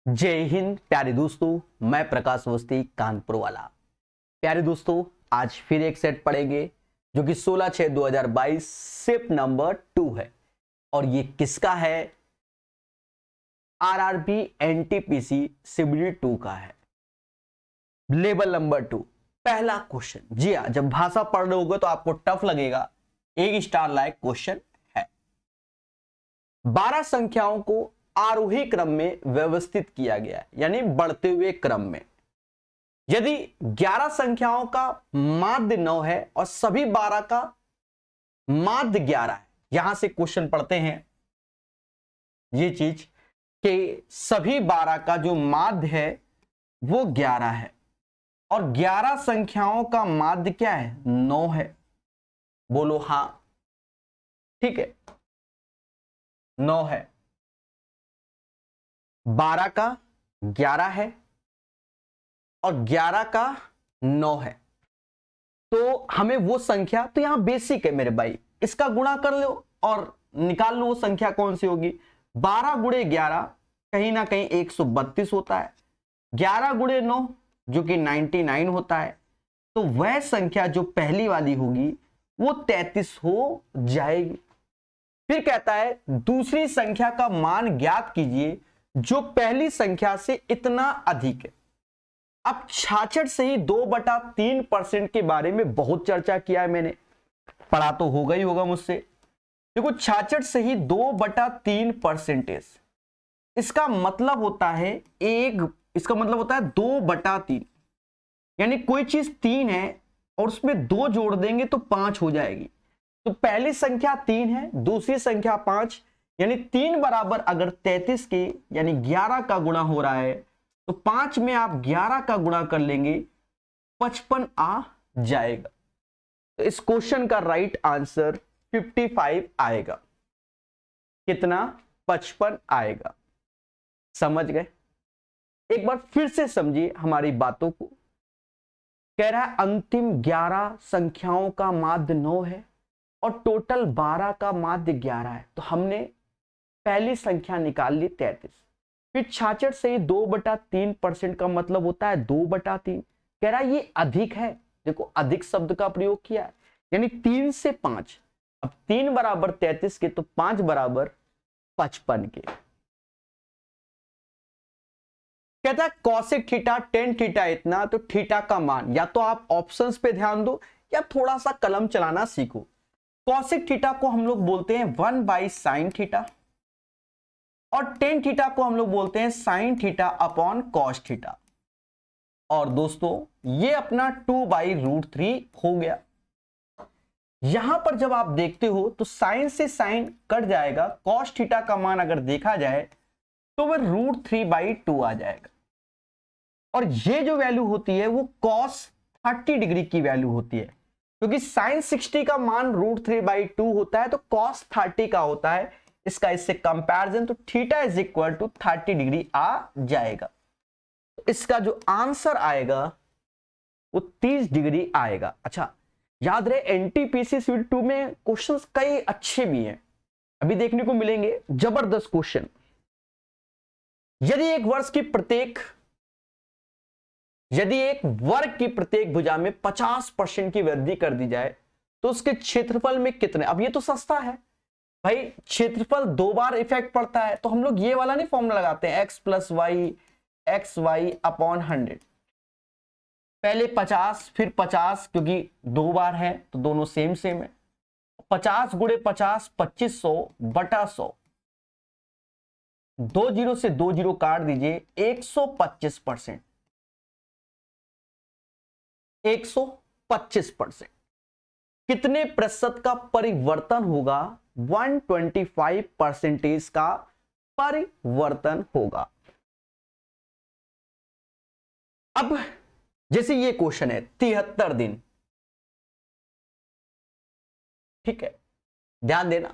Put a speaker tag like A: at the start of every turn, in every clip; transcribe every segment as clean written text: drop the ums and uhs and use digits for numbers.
A: जय हिंद प्यारे दोस्तों, मैं प्रकाश अवस्थी कानपुर वाला। प्यारे दोस्तों, आज फिर एक सेट पढ़ेंगे जो कि 16/6/2022 शिफ्ट नंबर 2 है। और ये किसका है? आरआरबी एनटीपीसी सिविल 2 का है, लेवल नंबर 2। पहला क्वेश्चन, जी हाँ, जब भाषा पढ़ रहे होगे तो आपको टफ लगेगा। 1 स्टार लायक क्वेश्चन है। 12 संख्याओं को आरोही क्रम में व्यवस्थित किया गया है, यानी बढ़ते हुए क्रम में। यदि 11 संख्याओं का माध्य 9 है और सभी 12 का माध्य 11 है, यहां से क्वेश्चन पढ़ते हैं ये चीज कि सभी 12 का जो माध्य है वो 11 है और 11 संख्याओं का माध्य क्या है? 9 है। बोलो हां, ठीक है, 9 है। 12 का 11 है और 11 का 9 है, तो हमें वो संख्या, तो यहां बेसिक है मेरे भाई, इसका गुणा कर लो और निकाल लो वो संख्या कौन सी होगी। 12 गुणे 11 कहीं ना कहीं 132 होता है, 11 गुणे 9 जो कि 99 होता है, तो वह संख्या जो पहली वाली होगी वो 33 हो जाएगी। फिर कहता है दूसरी संख्या का मान ज्ञात कीजिए जो पहली संख्या से इतना अधिक है। अब 66 से ही 2/3% के बारे में बहुत चर्चा किया है मैंने, पढ़ा तो होगा ही होगा मुझसे। देखो 66 से ही 2/3%, इसका मतलब होता है इसका मतलब होता है 2/3, यानी कोई चीज 3 है और उसमें 2 जोड़ देंगे तो 5 हो जाएगी। तो पहली संख्या 3 है, दूसरी संख्या 5, यानी 3 बराबर अगर 33 के यानी 11 का गुणा हो रहा है तो 5 में आप 11 का गुणा कर लेंगे, 55 आ जाएगा। तो इस क्वेश्चन का राइट आंसर 55 आएगा। कितना? 55 आएगा। समझ गए? एक बार फिर से समझिए हमारी बातों को। कह रहा है अंतिम 11 संख्याओं का माध्य 9 है और टोटल 12 का माध्य 11 है, तो हमने पहली संख्या निकाल ली 33। फिर 66 से 2/3% का मतलब होता है 2/3। कह रहा है ये अधिक है, देखो अधिक शब्द का प्रयोग किया है, यानी 3 से 5। अब 3 बराबर 33 के तो 5 बराबर 55 के। कहता है कॉसेक थीटा टेन थीटा इतना, तो थीटा का मान, या तो आप ऑप्शंस पे ध्यान दो या थोड़ा सा कलम चलाना सीखो। कॉसेक थीटा को हम लोग बोलते हैं 1/sin थीटा और टेन थीटा को हम लोग बोलते हैं sin theta upon cos theta. और दोस्तों ये अपना 2/√3 हो गया। यहां पर जब आप देखते हो तो साइन से साइन कट जाएगा, cos थीटा का मान अगर देखा जाए तो वह √3/2 आ जाएगा। और ये जो वैल्यू होती है वो cos 30 डिग्री की वैल्यू होती है, क्योंकि sin 60 का मान √3/2 होता है तो cos 30 का होता है। इसका इससे कंपैरिजन, तो theta is equal to 30 degree आ जाएगा। तो इसका जो आंसर आएगा वो 30 डिग्री आएगा। अच्छा याद रहे एनटीपीसी सिविल 2 में क्वेश्चंस कई अच्छे भी हैं, अभी देखने को मिलेंगे जबरदस्त क्वेश्चन। यदि एक वर्ग की प्रत्येक भुजा में 50% की वृद्धि कर दी जाए तो उसके क्षेत्रफल में कितने? अब ये तो सस्ता है भाई, क्षेत्रफल 2 बार इफेक्ट पड़ता है, तो हम लोग ये वाला नहीं फॉर्मूला लगाते हैं x + y xy अपॉन 100। पहले 50 फिर 50, क्योंकि 2 बार है तो दोनों सेम है। 50 गुणे 50 2500/100, 2 जीरो से 2 जीरो काट दीजिए, 125%। 125% कितने प्रतिशत का परिवर्तन होगा? 125% का परिवर्तन होगा। अब जैसे ये क्वेश्चन है 73 दिन, ठीक है, ध्यान देना।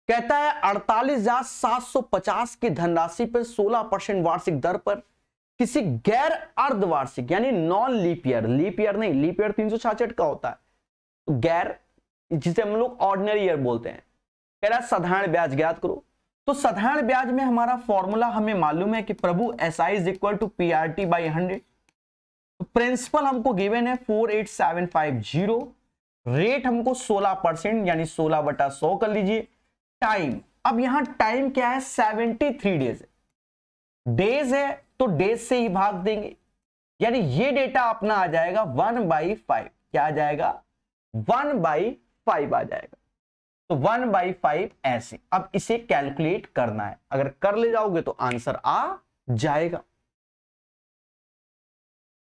A: कहता है 48,750 की धनराशि पर 16% वार्षिक दर पर किसी गैर अर्धवार्षिक यानी नॉन लीप ईयर नहीं, लीप ईयर 366 का होता है, तो गैर, जिसे हम लोग ऑर्डिनरी ईयर बोलते हैं, कह रहा है साधारण ब्याज ज्ञात करो। तो साधारण ब्याज में हमारा फॉर्मूला हमें मालूम है कि प्रभु SI is equal to PRT by 100। Principal हमको गिवन है 48750, रेट हमको 16% यानी 16/100 कर लीजिए। टाइम, अब यहां टाइम क्या है, 73 डेज डेज है तो डेज से ही भाग देंगे, यानी ये डेटा अपना आ जाएगा 1/5। क्या आ जाएगा, 1/5 आ जाएगा। तो 1/5 ऐसे। अब इसे कैलकुलेट करना है, अगर कर ले जाओगे तो आंसर आ जाएगा।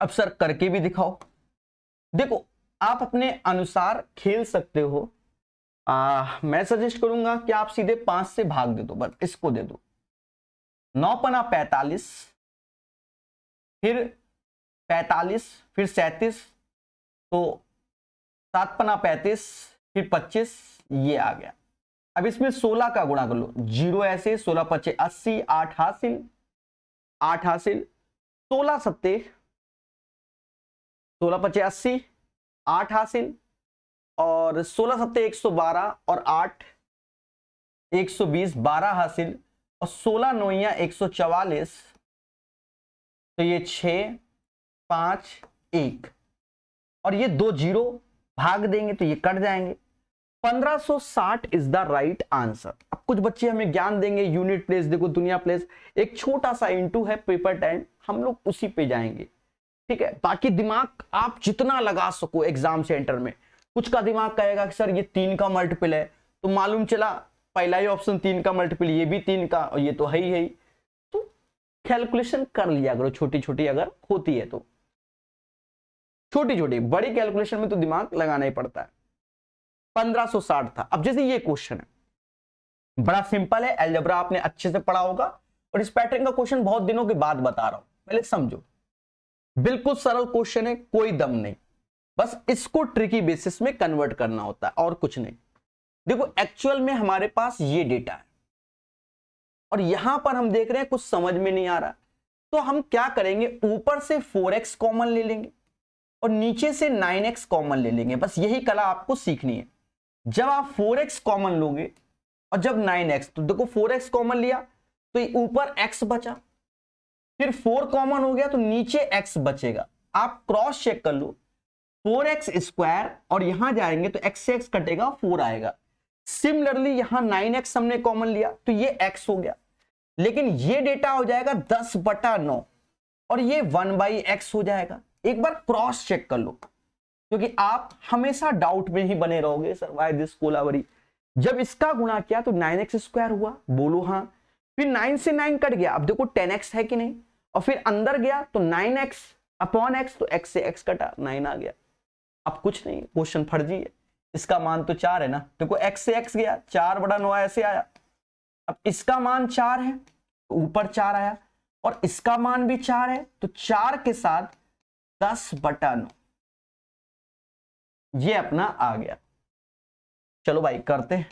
A: अब सर करके भी दिखाओ। देखो आप अपने अनुसार खेल सकते हो। मैं सजेस्ट करूंगा कि आप सीधे 5 से भाग दे दो, बस इसको दे दो। 9 × 45, फिर 45, फिर 37, तो 7 × 35, फिर 25, ये आ गया। अब इसमें 16 का गुणा कर लो, 0 ऐसे, 16 × 5 = 80, 8 हासिल, 8 हासिल, 16 × 7 16 × 5 = 80, 8 हासिल, और 16 × 7 = 112, और 8 120, 12 हासिल, और 16 × 9 = 144, तो ये 6 5 1, और ये 2 0 भाग देंगे तो ये कट जाएंगे। 1560 इज द राइट आंसर। अब कुछ बच्चे हमें ज्ञान देंगे, यूनिट प्लेस देखो, दुनिया प्लेस, एक छोटा सा इंटू है पेपर टाइम, हम लोग उसी पे जाएंगे, ठीक है। बाकी दिमाग आप जितना लगा सको एग्जाम सेंटर में। कुछ का दिमाग कहेगा कि सर ये 3 का मल्टीपल है, तो मालूम चला पहला ही ऑप्शन 3 का मल्टीपल, ये भी 3 का, और ये तो है ही। तो कैलकुलेशन कर लिया करो, छोटी छोटी अगर होती है तो, छोटी छोटी, बड़ी कैलकुलेशन में तो दिमाग लगाना ही पड़ता है। 1560 था। अब जैसे ये क्वेश्चन है, बड़ा सिंपल है, अलजेब्रा आपने अच्छे से पढ़ा होगा, और इस पैटर्न का क्वेश्चन बहुत दिनों के बाद बता रहा हूं, पहले समझो। बिल्कुल सरल क्वेश्चन है, कोई दम नहीं, बस इसको ट्रिकी बेसिस में कन्वर्ट करना होता है और कुछ नहीं। देखो एक्चुअल में हमारे पास ये डेटा है, और यहां पर हम देख रहे हैं कुछ समझ में नहीं आ रहा, तो हम क्या करेंगे, ऊपर से 4x कॉमन ले लेंगे और नीचे से 9x कॉमन ले लेंगे। बस यही कला आपको सीखनी है। जब आप 4x कॉमन लोगे और जब 9x, तो देखो 4x कॉमन लिया तो ऊपर x बचा, फिर 4 कॉमन हो गया तो नीचे x बचेगा। आप क्रॉस चेक कर लो, 4x² और यहां जाएंगे तो x से x कटेगा, 4 आएगा। सिमिलरली यहां 9x हमने कॉमन लिया तो ये x हो गया, लेकिन ये डेटा हो जाएगा 10/9 और ये 1/x हो जाएगा। एक बार क्रॉस चेक कर लो, क्योंकि आप हमेशा डाउट में ही बने रहोगे, सर व्हाई दिस कोलावरी। जब इसका गुणा किया तो 9x² हुआ, बोलो हाँ। फिर 9 से 9 कट गया, अब देखो 10x है कि नहीं, और फिर अंदर गया तो 9x/x, तो x से x कटा, 9 आ गया। अब कुछ नहीं, क्वेश्चन फर्जी है, इसका मान तो 4 है ना। देखो x से x गया, 4/9 ऐसे आया। अब इसका मान 4 है तो ऊपर 4 आया, और इसका मान भी 4 है तो 4 के साथ 10/9, ये अपना आ गया। चलो भाई करते हैं,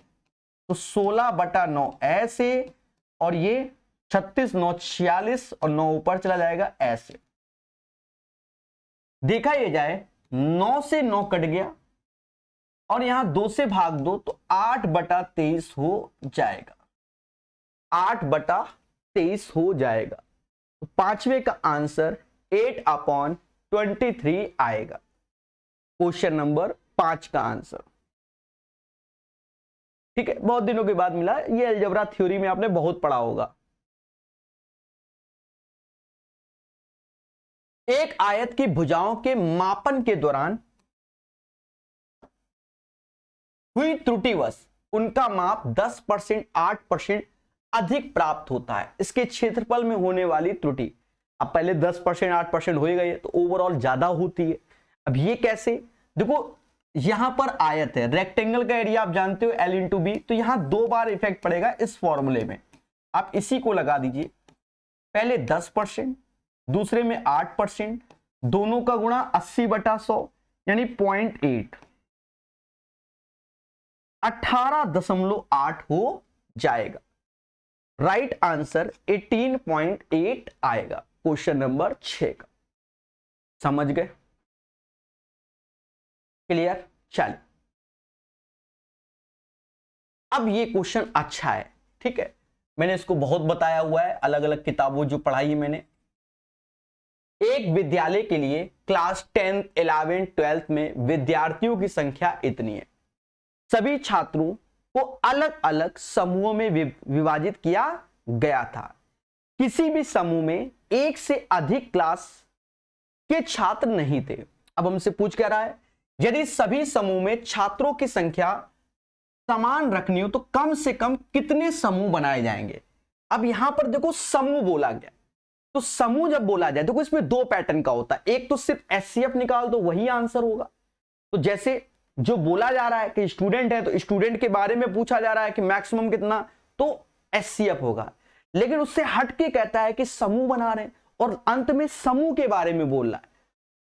A: तो 16/9 ऐसे, और ये 36 9 46, और 9 ऊपर चला जाएगा ऐसे। देखा ये जाए 9 से 9 कट गया, और यहां 2 से भाग दो तो 8/23 हो जाएगा, 8/23 हो जाएगा। तो पांचवे का आंसर 8/23 आएगा, क्वेश्चन नंबर 5 का आंसर। ठीक है, बहुत दिनों के बाद मिला, ये अलजेब्रा थ्योरी में आपने बहुत पढ़ा होगा। एक आयत की भुजाओं के मापन के दौरान हुई त्रुटिवश उनका माप 10% 8% अधिक प्राप्त होता है इसके क्षेत्रफल में होने वाली त्रुटि। अब पहले 10% 8% हो ही गई है, तो ओवरऑल ज्यादा होती है। अब ये कैसे, देखो यहां पर आयत है, रेक्टेंगल का एरिया आप जानते हो L/B, तो यहां 2 बार इफेक्ट पड़ेगा इस फॉर्मूले में। आप इसी को लगा दीजिए, पहले 10%, दूसरे में 8%, दोनों का गुणा 80/100 यानी 0.8, 18.8 हो जाएगा। राइट आंसर 18.8 आएगा, क्वेश्चन नंबर 6 का। समझ गए, क्लियर। चलिए अब ये क्वेश्चन अच्छा है, ठीक है। मैंने इसको बहुत बताया हुआ है, अलग अलग किताबों जो पढ़ाई है मैंने। एक विद्यालय के लिए क्लास 10, 11, 12 में विद्यार्थियों की संख्या इतनी है। सभी छात्रों को अलग अलग समूहों में विभाजित किया गया था। किसी भी समूह में एक से अधिक क्लास के छात्र नहीं थे। अब हमसे पूछ क्या रहा है, यदि सभी समूह में छात्रों की संख्या समान रखनी हो तो कम से कम कितने समूह बनाए जाएंगे। अब यहां पर देखो समूह बोला गया, तो समूह जब बोला जाए देखो इसमें दो पैटर्न का होता है। एक तो सिर्फ एचसीएफ निकाल दो वही आंसर होगा। तो जैसे जो बोला जा रहा है कि स्टूडेंट है तो स्टूडेंट के बारे में पूछा जा रहा है कि मैक्सिमम कितना, तो एचसीएफ होगा। लेकिन उससे हटके कहता है कि समूह बना रहे हैं और अंत में समूह के बारे में बोल रहा है,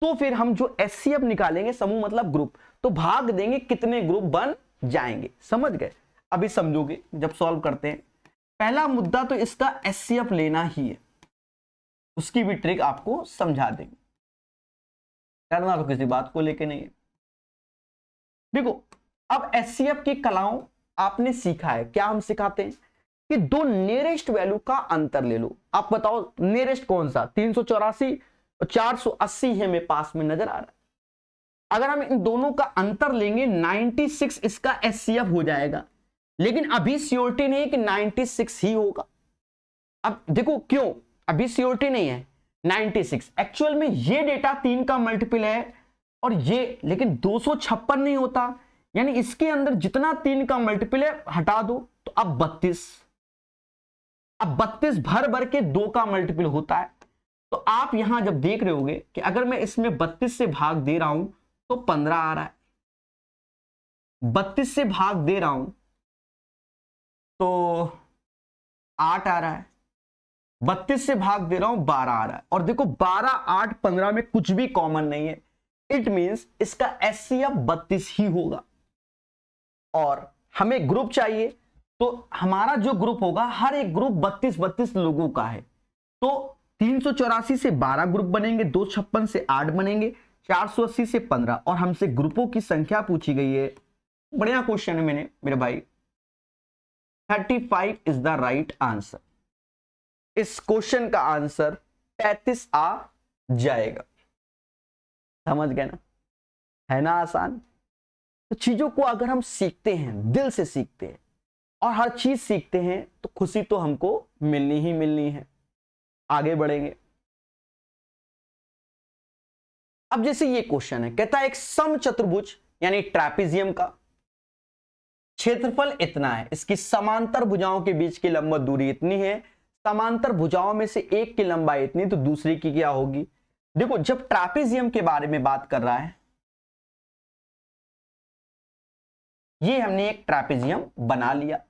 A: तो फिर हम जो एचसीएफ निकालेंगे, समूह मतलब ग्रुप, तो भाग देंगे कितने ग्रुप बन जाएंगे। समझ गए? अभी समझोगे जब सॉल्व करते हैं। पहला मुद्दा तो इसका एचसीएफ लेना ही है, उसकी भी ट्रिक आपको समझा देंगे, करना तो किसी बात को लेके नहीं है। देखो अब एचसीएफ की कलाओं आपने सीखा है। क्या हम सिखाते हैं कि दो नियरेस्ट वैल्यू का अंतर ले लो। आप बताओ नियरेस्ट कौन सा, 384 और 480 है मेरे पास में नजर आ रहा है। अगर हम इन दोनों का अंतर लेंगे 96 इसका एचसीएफ हो जाएगा, लेकिन अभी श्योरिटी नहीं है कि 96 ही होगा। अब देखो क्यों अभी श्योरिटी नहीं है 96, एक्चुअल में ये डेटा 3 का मल्टीपल है और ये, लेकिन 256 नहीं होता, यानी इसके अंदर जितना 3 का मल्टीपल है हटा दो तो अब 32। अब 32 भर भर के 2 का मल्टीपल होता है। तो आप यहां जब देख रहे होगे कि अगर मैं इसमें 32 से भाग दे रहा हूं तो 15 आ रहा है, 32 से भाग दे रहा हूं तो 8 आ रहा है, 32 से भाग दे रहा हूं 12 आ रहा है। और देखो 12, 8, 15 में कुछ भी कॉमन नहीं है। इट मींस इसका एचसीएफ 32 ही होगा। और हमें ग्रुप चाहिए, तो हमारा जो ग्रुप होगा हर एक ग्रुप 32 लोगों का है। तो 384 से 12 ग्रुप बनेंगे, 256 से 8 बनेंगे, 480 से 15, और हमसे ग्रुपों की संख्या पूछी गई है। बढ़िया क्वेश्चन है मैंने मेरे भाई, 35 इज द राइट आंसर। इस क्वेश्चन का आंसर 35 आ जाएगा। समझ गए ना? है ना आसान? तो चीजों को अगर हम सीखते हैं, दिल से सीखते हैं और हर चीज सीखते हैं तो खुशी तो हमको मिलनी ही मिलनी है। आगे बढ़ेंगे। अब जैसे ये क्वेश्चन है, कहता है एक समचतुर्भुज यानी ट्रैपेजियम का क्षेत्रफल इतना है, इसकी समांतर भुजाओं के बीच की लंबवत दूरी इतनी है, समांतर भुजाओं में से एक की लंबाई इतनी, तो दूसरी की क्या होगी। देखो जब ट्रैपेजियम के बारे में बात कर रहा है, ये हमने एक ट्रैपेजियम बना लिया,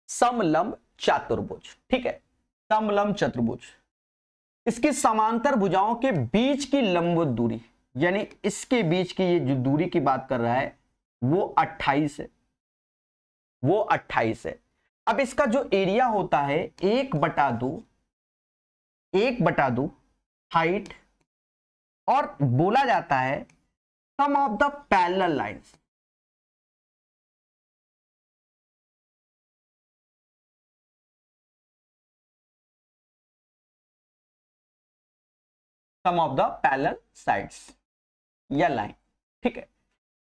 A: समलंब चतुर्भुज, ठीक है, समलंब चतुर्भुज। इसकी समांतर भुजाओं के बीच की लंबवत दूरी, यानी इसके बीच की ये जो दूरी की बात कर रहा है वो 28 है, वो 28 है। अब इसका जो एरिया होता है 1/2 हाइट, और बोला जाता है sum of the parallel lines. Sum of the parallel sides या लाइन, ठीक है,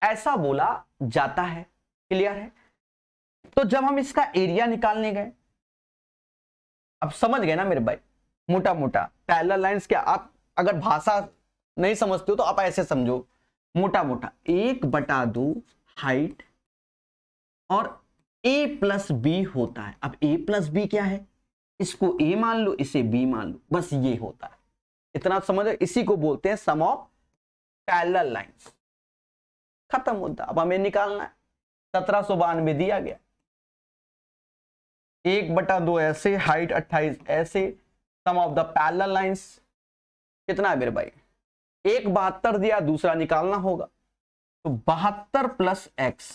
A: ऐसा बोला जाता है। क्लियर है? तो जब हम इसका एरिया निकालने गए, अब समझ गए ना मेरे भाई, मोटा मोटा पैरेलल लाइंस क्या, आप अगर भाषा नहीं समझते हो तो आप ऐसे समझो, मोटा मोटा 1/2 हाइट और a+b होता है। अब a+b क्या है, इसको a मान लो, इसे b मान लो, बस ये होता है। इतना समझ, इसी को बोलते हैं सम ऑफ पैरेलल लाइंस। खत्म मुद्दा। अब हमें निकालना है, 1792 दिया गया, 1/2 ऐसे, हाइट 28 ऐसे, सम ऑफ द पैरेलल लाइंस कितना है मेरे भाई, 172 दिया, दूसरा निकालना होगा तो 72 + x।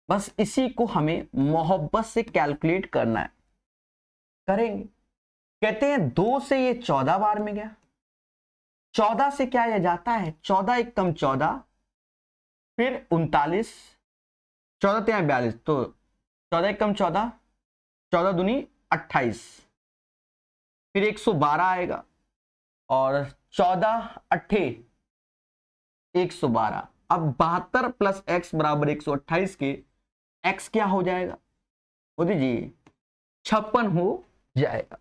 A: बस इसी को हमें मोहब्बत से कैलकुलेट करना है, करेंगे। कहते हैं 2 से ये 14 बार में गया, 14 से क्या यह जाता है, 14 × 14, फिर 39, 14 × 42, तो 14 × 14, 14 दूनी 28, फिर 112 आएगा और 14 अट्ठे 112। अब 72 प्लस x बराबर 128 के x क्या हो जाएगा, हो दीजिए 56 हो जाएगा।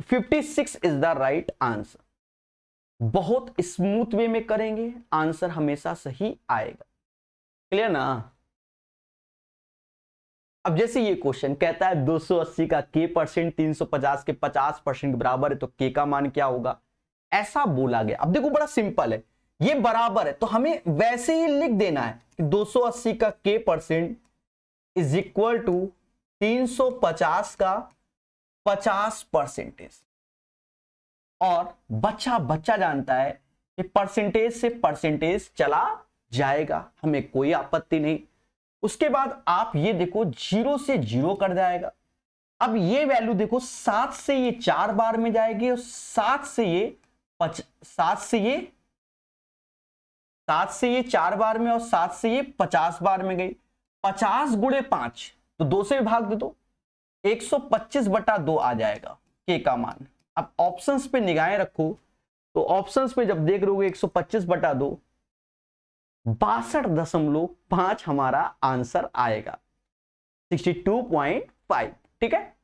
A: 56 इज द राइट आंसर। बहुत स्मूथ वे में करेंगे, आंसर हमेशा सही आएगा। क्लियर ना। अब जैसे ये क्वेश्चन कहता है 280 का k परसेंट 350 के 50% के बराबर है, तो k का मान क्या होगा, ऐसा बोला गया। अब देखो बड़ा सिंपल है, ये बराबर है तो हमें वैसे ही लिख देना है कि 280 का k percent is equal to 350 का 50%। और बच्चा जानता है कि परसेंटेज से परसेंटेज चला जाएगा, हमें कोई आपत्ति नहीं। उसके बाद आप ये देखो 0 से 0 कट जाएगा। अब ये वैल्यू देखो 7 से ये 4 बार में जाएगी और 7 से ये 4 बार में और 7 से ये 50 बार में गई। 50 गुणे 5 तो 2 से भाग दे दो, 125/2 आ जाएगा k का मान। अब ऑप्शंस पे निगाहें रखो तो ऑप्शंस पे जब देख रहोगे 125/2 62.5 हमारा आंसर आएगा, 62.5। ठीक है।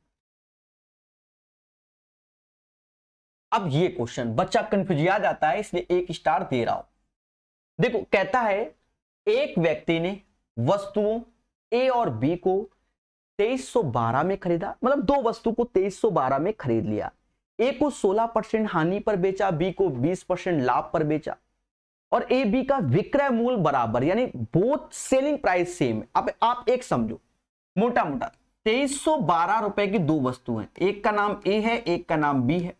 A: अब ये क्वेश्चन बच्चा कंफ्यूज आ जाता है, इसलिए 1 स्टार दे रहा हूं। देखो कहता है एक व्यक्ति ने वस्तुओं ए और बी को 2312 में खरीदा, मतलब दो वस्तु को 2312 में खरीद लिया। ए को 16% हानि पर बेचा, बी को 20% लाभ पर बेचा, और ए बी का विक्रय मूल्य बराबर, यानी बोथ सेलिंग प्राइस सेम। अब आप एक समझो, मोटा मोटा 2312 रुपए की दो वस्तु हैं, एक का नाम ए है एक का नाम बी है,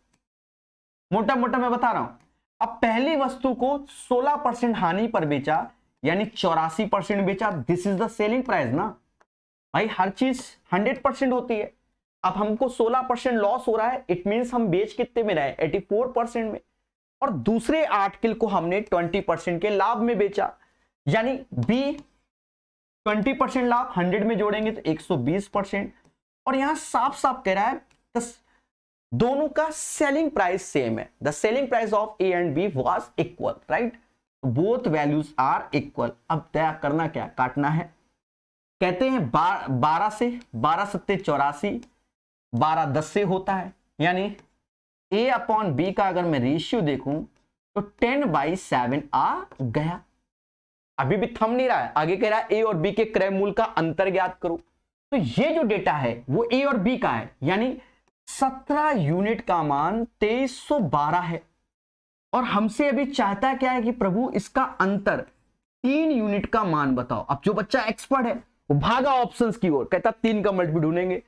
A: मोटा मोटा मैं बता रहा हूं। अब पहली वस्तु को 16% हानि पर बेचा, यानी 84% बेचा, this is the selling price ना भाई, हर चीज 100% होती है। अब हमको 16% लॉस हो रहा है, इट मींस हम बेच कितने में रहे, 84% में, और दूसरे आर्टिकल को हमने 20% के लाभ में बेचा, यानी बी 20% लाभ 100 में जोड़ेंगे तो 120%। और यहां साफ साफ कह रहा है दोनों का सेलिंग प्राइस सेम है, the selling price of A and B was equal, right, both values are equal. अब तय करना क्या, काटना है। कहते हैं 12 से 12 सत्ते 84, 12 10 से होता है, यानी a अपॉन बी का अगर मैं रेशियो देखूं तो 10/7 आ गया। अभी भी थम नहीं रहा है, आगे कह रहा है ए और बी के क्रय मूल्य का अंतर ज्ञात करो। तो ये जो डेटा है वो ए और बी का है, यानी 17 यूनिट का मान 2312 है, और हमसे अभी चाहता क्या है कि प्रभु इसका अंतर 3 यूनिट का मान बताओ। अब जो बच्चा एक्सपर्ट है वो भागा ऑप्शंस की ओर, कहता 3 का मल्टीपल ढूंढेंगे।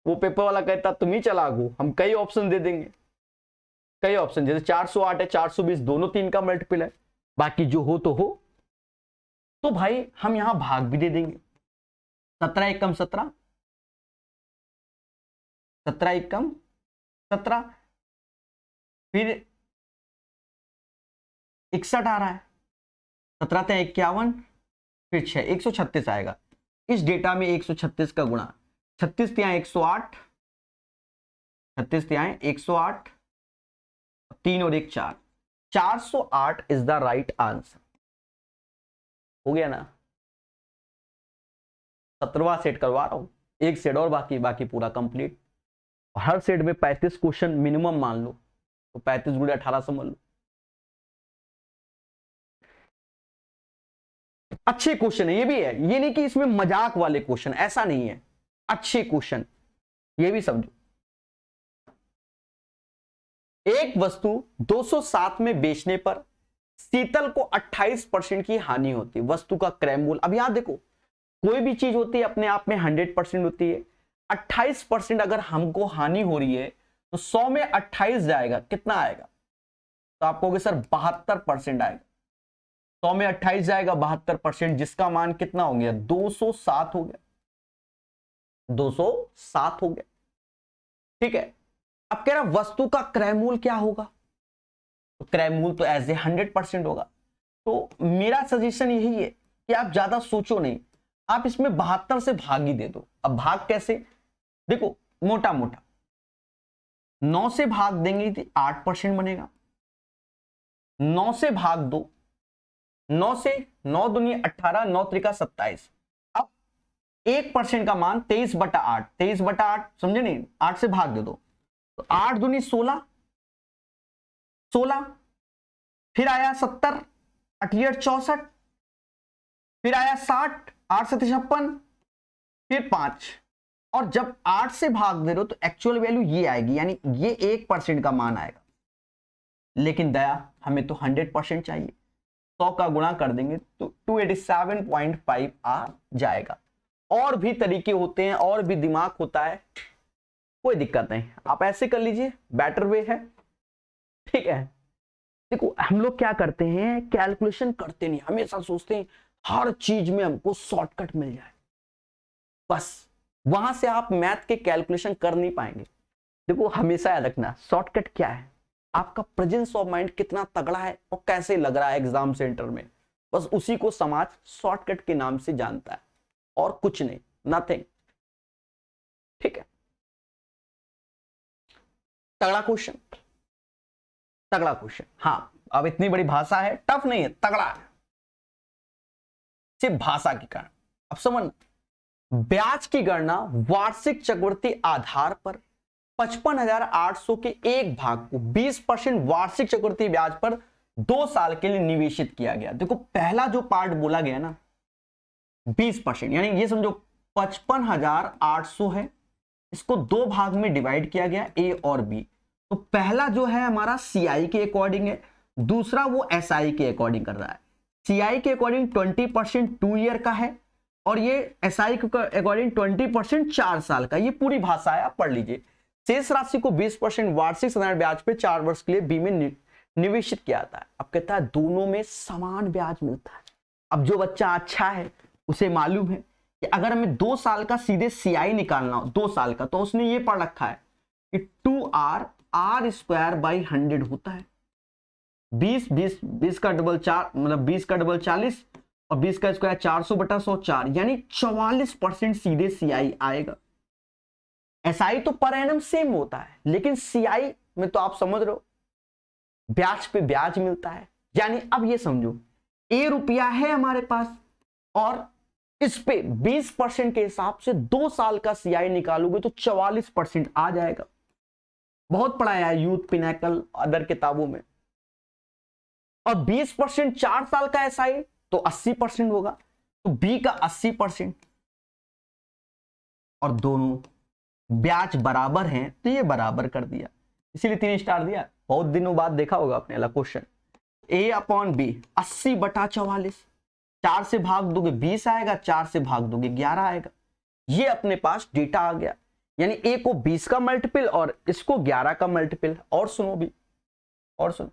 A: वो पेपर वाला कहता तुम ही चलाक हो, हम कई ऑप्शन दे देंगे, कई ऑप्शन, जैसे 408 है 420, दोनों 3 का मल्टीपल है, बाकी जो हो तो हो। तो भाई हम यहां भाग भी दे देंगे, 17 एकम 17, 17 एकम 17, फिर 61 आ रहा है, 17 ते 51, फिर 6 136 आएगा। इस डेटा में 136 का गुणा, 36 तिहाई 108, 36 तिहाई 108, 3 और 1 4, 408 इज द राइट आंसर। हो गया ना। 17वां सेट करवा रहा हूं, एक सेट और बाकी पूरा कंप्लीट। हर सेट में 35 क्वेश्चन मिनिमम मान लो, तो 35 गुणे 18 समझ लो। अच्छे क्वेश्चन है, ये भी है, ये नहीं कि इसमें मजाक वाले क्वेश्चन, ऐसा नहीं है, अच्छे क्वेश्चन, ये भी समझो। एक वस्तु 207 में बेचने पर शीतल को 28% की हानि होती है, वस्तु का क्रय मूल्य। अब यहां देखो, कोई भी चीज होती है अपने आप में 100% होती है, 28% अगर हमको हानि हो रही है तो 100 में 28 जाएगा, कितना आएगा, तो आप कहोगे सर 72% आएगा। 100 में 28 जाएगा 72%, जिसका मान कितना हो गया, 207 हो गया, 207 हो गया। ठीक है। अब कह रहा वस्तु का क्रय मूल्य क्या होगा, तो क्रय मूल्य तो एज ए 100% होगा। तो मेरा सजेशन यही है कि आप ज्यादा सोचो नहीं, आप इसमें 72 से भाग ही दे दो। अब भाग कैसे, देखो मोटा मोटा 9 से भाग देंगे तो 8% बनेगा, 9 से भाग दो, 9 से 9 दूनी 18, 9 त्रिका 27। अब 1% का मान 23/8, 23/8 समझे नहीं, 8 से भाग दे दो तो 8 दूनी 16, 16 फिर आया 70, 88 64, फिर आया 60, 8 से 56, फिर 5, और जब 8 से भाग दे रहे हो तो एक्चुअल वैल्यू ये आएगी, यानी ये 1% का मान आएगा। लेकिन दया हमें तो 100% चाहिए, 100 का गुणा कर देंगे तो 287.5 आ जाएगा। और भी तरीके होते हैं, और भी दिमाग होता है, कोई दिक्कत नहीं, आप ऐसे कर लीजिए, बेटर वे है, ठीक है। देखो हम लोग क्या करते हैं, कैलकुलेशन करते नहीं, हमेशा सोचते हैं हर चीज में हमको शॉर्टकट मिल जाए, बस वहां से आप मैथ के कैलकुलेशन कर नहीं पाएंगे। देखो हमेशा याद रखना, शॉर्टकट क्या है, आपका प्रेजेंस ऑफ माइंड कितना तगड़ा है और कैसे लग रहा है एग्जाम सेंटर में, बस उसी को समाज शॉर्टकट के नाम से जानता है, और कुछ नहीं, नथिंग, ठीक है। तगड़ा क्वेश्चन, तगड़ा क्वेश्चन, हाँ। अब इतनी बड़ी भाषा है, टफ नहीं है, तगड़ा है, सिर्फ भाषा के कारण। अब समझ, ब्याज की गणना वार्षिक चक्रवृद्धि आधार पर 55,800 के एक भाग को 20% वार्षिक चक्रवृद्धि ब्याज पर 2 साल के लिए निवेशित किया गया। देखो पहला जो पार्ट बोला गया ना 20%, यानी ये समझो 55,800 है, इसको 2 भाग में डिवाइड किया गया, ए और बी। तो पहला जो है हमारा सीआई के अकॉर्डिंग है, दूसरा वो एसआई के अकॉर्डिंग कर रहा है। सीआई के अकॉर्डिंग 20% 2 ईयर का है, और ये एसआई के अकॉर्डिंग 20% 4 साल का। ये पूरी भाषा है, आप पढ़ लीजिए। शेष राशि को 20% वार्षिक साधारण ब्याज पे 4 वर्ष के लिए बी में निवेशित किया जाता है। अब कहता है दोनों में समान ब्याज मिलता है। अब जो बच्चा अच्छा है उसे मालूम है कि अगर हमें 2 साल का सीधे सीआई निकालना हो 2 साल का, तो उसने ये पढ़ रखा है कि 2r r²/100 होता है। 20 का डबल 4, मतलब 20 का डबल 40, और 20 का स्क्वायर 400/100, यानी 44% सीधे सीआई आएगा। एसआई तो पर एनम सेम होता है, लेकिन सीआई में तो आप समझ रहे हो ब्याज पे ब्याज मिलता है। यानी अब ये समझो, ए रुपया है हमारे पास, और इस पे 20% के हिसाब से 2 साल का सीआई निकालोगे तो 44% आ जाएगा। बहुत पढ़ाया है यूथ पिनाकल अदर किताबों में। और 20% 4 साल का एसआई तो 80% होगा, तो बी का 80%, और दोनों ब्याज बराबर हैं तो ये बराबर कर दिया, इसीलिए 3 स्टार दिया। बहुत दिनों बाद देखा होगा आपने वाला क्वेश्चन। A/B 80/44, 4 से भाग दोगे 20 आएगा, 4 से भाग दोगे 11 आएगा। ये अपने पास डेटा आ गया, यानी ए को 20 का मल्टीपल और इसको 11 का मल्टीपल। और सुनो भी, और सुनो,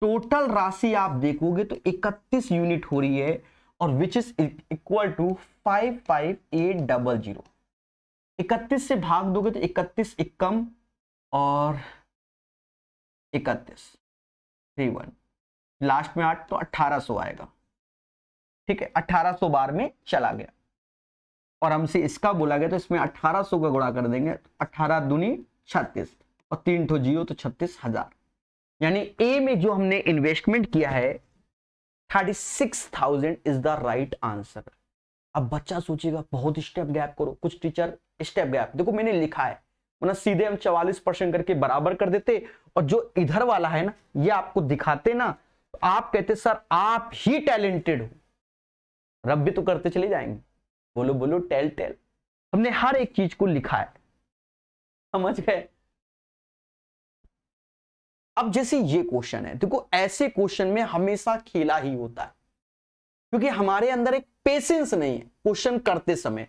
A: टोटल राशि आप देखोगे तो 31 यूनिट हो रही है, और विच इज इक्वल टू 55800। 31 से भाग दोगे तो 31 एकम और 31 31, लास्ट में 8 तो 1800 आएगा, ठीक है। 1800 बार में चला गया, और हमसे इसका बोला गया तो इसमें 1800 का गुणा कर देंगे, 18 दूनी 36, और 3 ठो 0 तो 36,000। यानी ए में जो हमने इन्वेस्टमेंट किया है 36,000 इज द राइट आंसर। अब बच्चा सोचेगा बहुत स्टेप गैप करो, कुछ टीचर स्टेप गैप, देखो मैंने लिखा है, मतलब सीधे हम 44% करके बराबर कर देते, और जो इधर वाला है ना ये आपको दिखाते ना, तो आप कहते सर आप ही टैलेंटेड हो। रब भी तो करते चले जाएंगे, बोलो बोलो टेल टेल। हमने हर एक चीज को लिखा है, समझ गए। अब जैसे ये क्वेश्चन है, देखो ऐसे क्वेश्चन में हमेशा खेला ही होता है, क्योंकि हमारे अंदर एक पेशेंस नहीं है क्वेश्चन करते समय।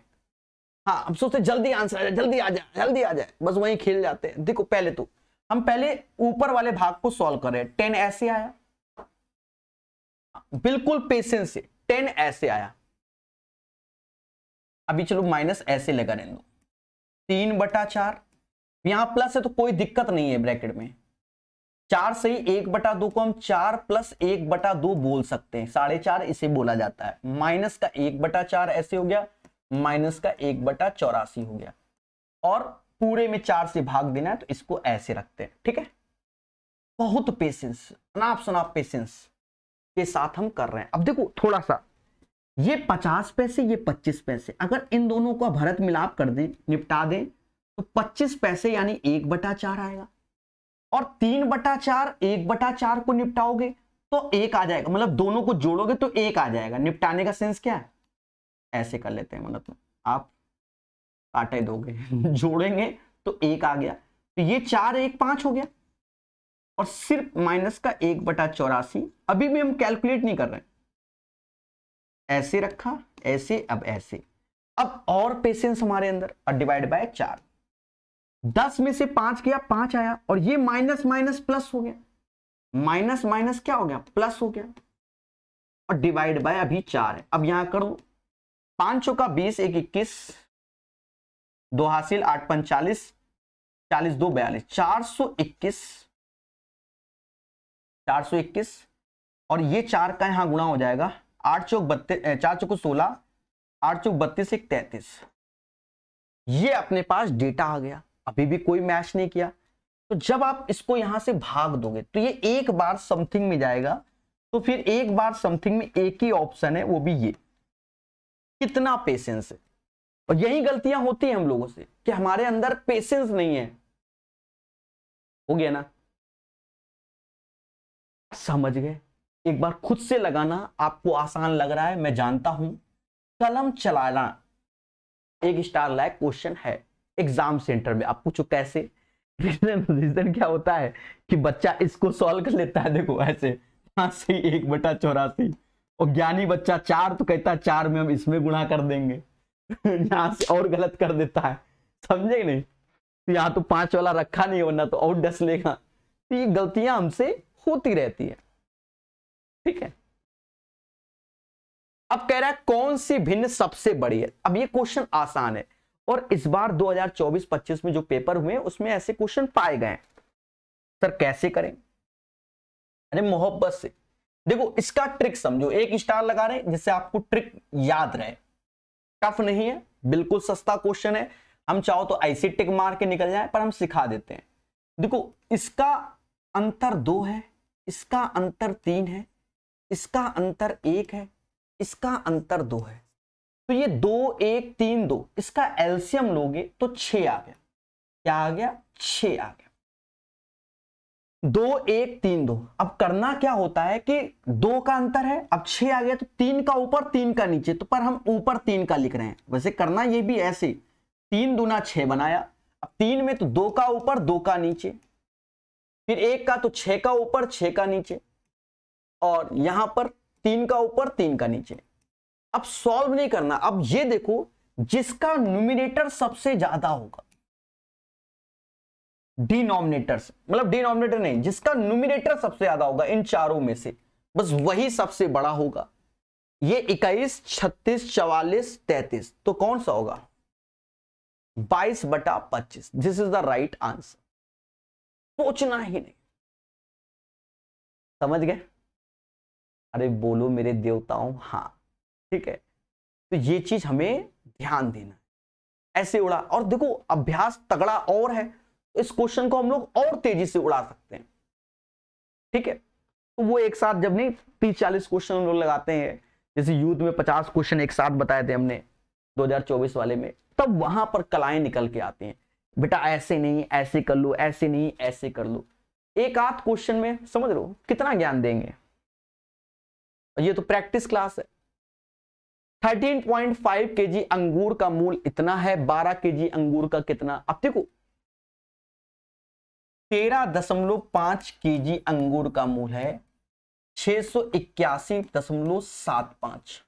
A: हाँ, हम सोचते जल्दी आंसर आ जाए, जल्दी आ जाए, जल्दी आ जाए, बस वहीं खेल जाते हैं। देखो पहले तो हम पहले ऊपर वाले भाग को सॉल्व करें। 10 ऐसे आया, बिल्कुल पेशेंस से 10 ऐसे आया। अभी चलो माइनस ऐसे लगा रहने दो, 3/4, यहां प्लस है तो कोई दिक्कत नहीं है ब्रैकेट में। 4 से 1/2 को हम 4 + 1/2 बोल सकते हैं, 4.5 इसे बोला जाता है। माइनस का 1/4 ऐसे हो गया, माइनस का 1/84 हो गया। और पूरे में 4 से भाग देना है, तो इसको ऐसे रखते हैं। ठीक है, बहुत पेशेंस, अनाप शनाप पेशेंस के साथ हम कर रहे हैं। अब देखो थोड़ा सा, ये 50 पैसे, ये 25 पैसे, अगर इन दोनों को भरत मिलाप कर दें, निपटा दें, तो 25 पैसे यानी 1/4 आएगा, और 3/4 1/4 को निपटाओगे तो 1 आ जाएगा, मतलब दोनों को जोड़ोगे तो 1 आ जाएगा। निपटाने का सेंस क्या है, ऐसे कर लेते हैं, मतलब आप काटे दोगे जोड़ेंगे तो 1 आ गया, तो ये 4 1 5 हो गया, और सिर्फ माइनस का 1/84। अभी भी हम कैलकुलेट नहीं कर रहे हैं, ऐसे रखा, ऐसे, अब ऐसे। अब और पेशेंस हमारे अंदर, और डिवाइड बाय 4, 10 में से 5 गया, 5 आया, और ये माइनस माइनस प्लस हो गया, माइनस माइनस क्या हो गया, प्लस हो गया, और डिवाइड बाय अभी 4 है। अब यहां करो, 5 चौका 20, 1 21, 2 हासिल, 8 5 40, 40 2 42, 421, और ये 4 का यहां गुणा हो जाएगा, 8 चौक 32, 4 चौक 16, 8 चौक 32, 1 33। ये अपने पास डेटा आ गया, अभी भी कोई मैच नहीं किया। तो जब आप इसको यहां से भाग दोगे तो ये एक बार समथिंग में जाएगा, तो फिर एक बार समथिंग में एक ही ऑप्शन है, वो भी ये। कितना पेशेंस है, और यही गलतियां होती हैं हम लोगों से कि हमारे अंदर पेशेंस नहीं है। हो गया ना, समझ गए? एक बार खुद से लगाना आपको आसान लग रहा है, मैं जानता हूं। कलम चलाना एक स्टार लायक क्वेश्चन है एग्जाम सेंटर में। आप पूछो कैसे, रीजन क्या होता है कि बच्चा इसको सॉल्व कर लेता है, देखो ऐसे 5 से 1/84, और ज्ञानी बच्चा 4 तो कहता है 4 में हम इसमें गुणा कर देंगे यहां से और गलत कर देता है, समझे नहीं? तो यहां तो 5 वाला रखा नहीं, वरना तो और डस लेगा। तो ये गलतियां हमसे होती रहती है। ठीक है, अब कह रहा है कौन सी भिन्न सबसे बड़ी है। अब ये क्वेश्चन आसान है, और इस बार 2024-25 में जो पेपर हुए उसमें ऐसे क्वेश्चन पाए गए। सर कैसे करें? अरे मोहब्बत से देखो, इसका ट्रिक समझो। एक स्टार लगा रहे हैं जिससे आपको ट्रिक याद रहे। टफ नहीं है, बिल्कुल सस्ता क्वेश्चन है। हम चाहो तो ऐसे टिक मार के निकल जाए, पर हम सिखा देते हैं। देखो, इसका अंतर 2 है, इसका अंतर 3 है, इसका अंतर 1 है, इसका अंतर 2 है। तो ये 2 1 3 2, इसका एलसीएम लोगे तो 6 आ गया। क्या आ गया? 6 आ गया। 2 1 3 2। अब करना क्या होता है कि 2 का अंतर है, अब 6 आ गया, तो 3 का ऊपर 3 का नीचे, तो पर हम ऊपर 3 का लिख रहे हैं। वैसे करना ये भी ऐसे, 3 दूना 6 बनाया। अब 3 में तो 2 का ऊपर 2 का नीचे, फिर 1 का तो 6 का ऊपर 6 का नीचे, और यहां पर 3 का ऊपर 3 का नीचे। अब सॉल्व नहीं करना। अब ये देखो, जिसका न्यूमिनेटर सबसे ज्यादा होगा, डिनोमिनेटर मतलब डिनोमिनेटर नहीं, जिसका न्यूमिनेटर सबसे ज्यादा होगा इन चारों में से, बस वही सबसे बड़ा होगा। ये 21 36 44 33, तो कौन सा होगा? 22/25। This is the right answer. सोचना ही नहीं। समझ गए? अरे बोलो मेरे देवताओं हाँ। ठीक है, तो ये चीज हमें ध्यान देना। ऐसे उड़ा, और देखो अभ्यास तगड़ा और है, इस क्वेश्चन को हम लोग और तेजी से उड़ा सकते हैं। ठीक है, तो वो एक साथ जब नहीं 30-40 क्वेश्चन हम लोग लगाते हैं, जैसे यूथ में 50 क्वेश्चन एक साथ बताए थे हमने 2024 वाले में, तब वहां पर कलाएं निकल के आती हैं। बेटा ऐसे नहीं, ऐसे कर लो, ऐसे नहीं, ऐसे कर लो। एक आध क्वेश्चन में समझ लो कितना ज्ञान देंगे। ये तो प्रैक्टिस क्लास है। 13.5 kg अंगूर का मूल इतना है, 12 kg अंगूर का कितना? अब देखो 13.5 kg अंगूर का मूल है 681.75,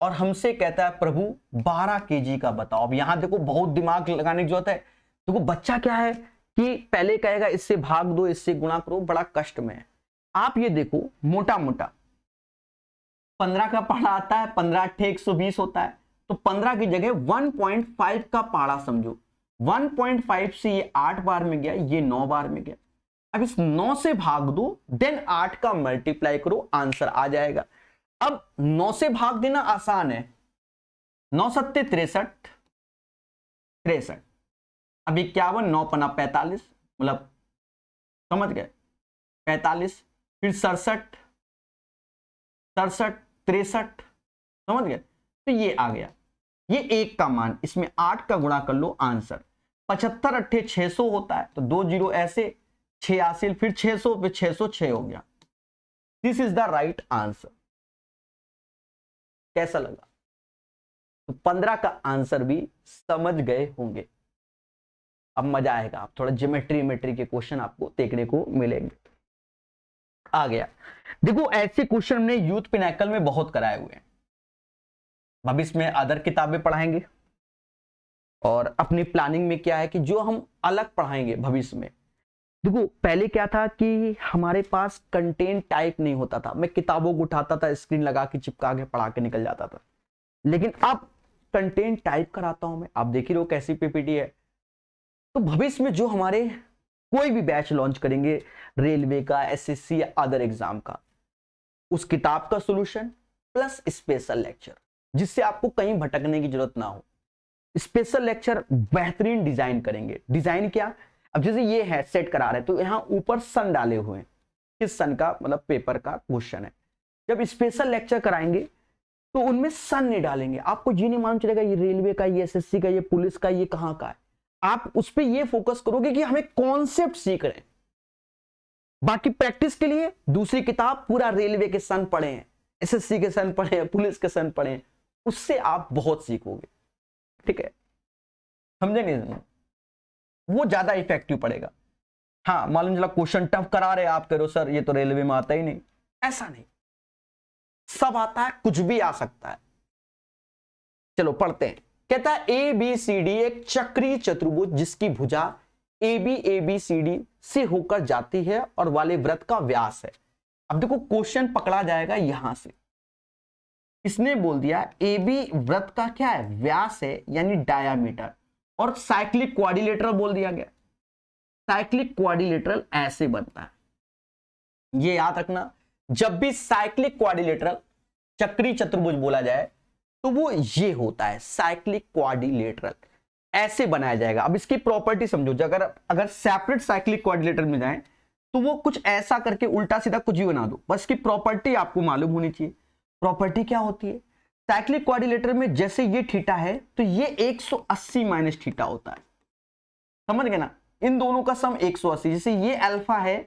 A: और हमसे कहता है प्रभु 12 kg का बताओ। अब यहां देखो बहुत दिमाग लगाने की जरूरत है। देखो बच्चा क्या है कि पहले कहेगा इससे भाग दो, इससे गुणा करो, बड़ा कष्ट में है। आप ये देखो मोटा मोटा 15 का पहाड़ा आता है, 15 8 120 होता है, तो 15 की जगह 1.5 का पहाड़ा समझो। 1.5 से ये 8 बार में गया, ये 9 बार में गया। अब इस 9 से भाग दो, देन 8 का मल्टीप्लाई करो, आंसर आ जाएगा। अब 9 से भाग देना आसान है, 9 सत्ते 63, 63। अब 51, 9 पना 45, मतलब समझ गए 45, फिर 67, 63, समझ गए। तो ये आ गया, ये 1 का मान, इसमें 8 का गुणा कर लो आंसर। 75 अट्ठे 600 होता है, तो 2 जीरो ऐसे 86, फिर 600 पे 606 हो गया। This is the right answer. कैसा लगा? तो 15 का आंसर भी समझ गए होंगे। अब मजा आएगा, आप थोड़ा ज्योमेट्री के क्वेश्चन आपको देखने को मिलेंगे। आ गया, देखो ऐसे क्वेश्चन हमने यूथ पिनाकल में बहुत कराए हुए हैं। भविष्य में अदर किताबें पढ़ाएंगे, और अपनी प्लानिंग में क्या है कि जो हम अलग पढ़ाएंगे भविष्य में। देखो पहले क्या था कि हमारे पास कंटेंट टाइप नहीं होता था, मैं किताबों को उठाता था, स्क्रीन लगा के चिपका के पढ़ा के निकल जाता था। लेकिन अब कंटेंट टाइप कराता हूं मैं, आप देख ही रहो कैसी पीपीटी है। तो भविष्य में जो हमारे कोई भी बैच लॉन्च करेंगे, रेलवे का, एसएससी या अदर एग्जाम का, उस किताब का सॉल्यूशन प्लस स्पेशल लेक्चर, जिससे आपको कहीं भटकने की जरूरत ना हो। स्पेशल लेक्चर बेहतरीन डिजाइन करेंगे। डिजाइन क्या? अब जैसे ये है सेट करा रहे, तो यहां ऊपर सन डाले हुए हैं, किस सन का? मतलब पेपर का क्वेश्चन है। जब स्पेशल लेक्चर कराएंगे तो उनमें सन नहीं डालेंगे, आपको ये नहीं मालूम चलेगा ये रेलवे का, ये एसएससी का, ये पुलिस का, ये कहां का है। आप उस पर ये फोकस करोगे कि हमें कॉन्सेप्ट सीख रहे हैं। बाकी प्रैक्टिस के लिए दूसरी किताब पूरा रेलवे के सन पढ़े हैं, एसएससी के सन पढ़े हैं, पुलिस के सन पढ़े हैं, उससे आप बहुत सीखोगे। ठीक है, समझे नहीं? वो ज्यादा इफेक्टिव पड़ेगा। हाँ, मालूम चला क्वेश्चन टफ करा रहे, आप कह रहे हो सर ये तो रेलवे में आता ही नहीं, ऐसा नहीं, सब आता है, कुछ भी आ सकता है। चलो पढ़ते हैं। कहता है ए बी सी डी एक चक्रीय चतुर्भुज जिसकी भुजा ए बी सी डी से होकर जाती है और वाले वृत्त का व्यास है। अब देखो क्वेश्चन पकड़ा जाएगा यहां से। इसने बोल दिया ए बी वृत्त का क्या है? व्यास है, यानी डायामीटर, और साइक्लिक क्वाड्रिलेटरल बोल दिया गया। साइक्लिक क्वाड्रिलेटरल ऐसे बनता है, ये याद रखना। जब भी साइक्लिक क्वाड्रिलेटरल चक्रीय चतुर्भुज बोला जाए तो वो ये होता है, साइक्लिक क्वाड्रिलेटरल ऐसे बनाया जाएगा। अब इसकी प्रॉपर्टी समझो, अगर सेपरेट साइक्लिक क्वाड्रिलेटरल में जाए तो वो कुछ ऐसा करके उल्टा सीधा कुछ भी बना दो, बस की प्रॉपर्टी आपको मालूम होनी चाहिए। प्रॉपर्टी क्या होती है? साइक्लिक क्वाड्रिलेटरल में जैसे ये थीटा है तो ये 180 माइनस थीटा होता है, समझ गए ना? इन दोनों का सम 180, जैसे ये अल्फा है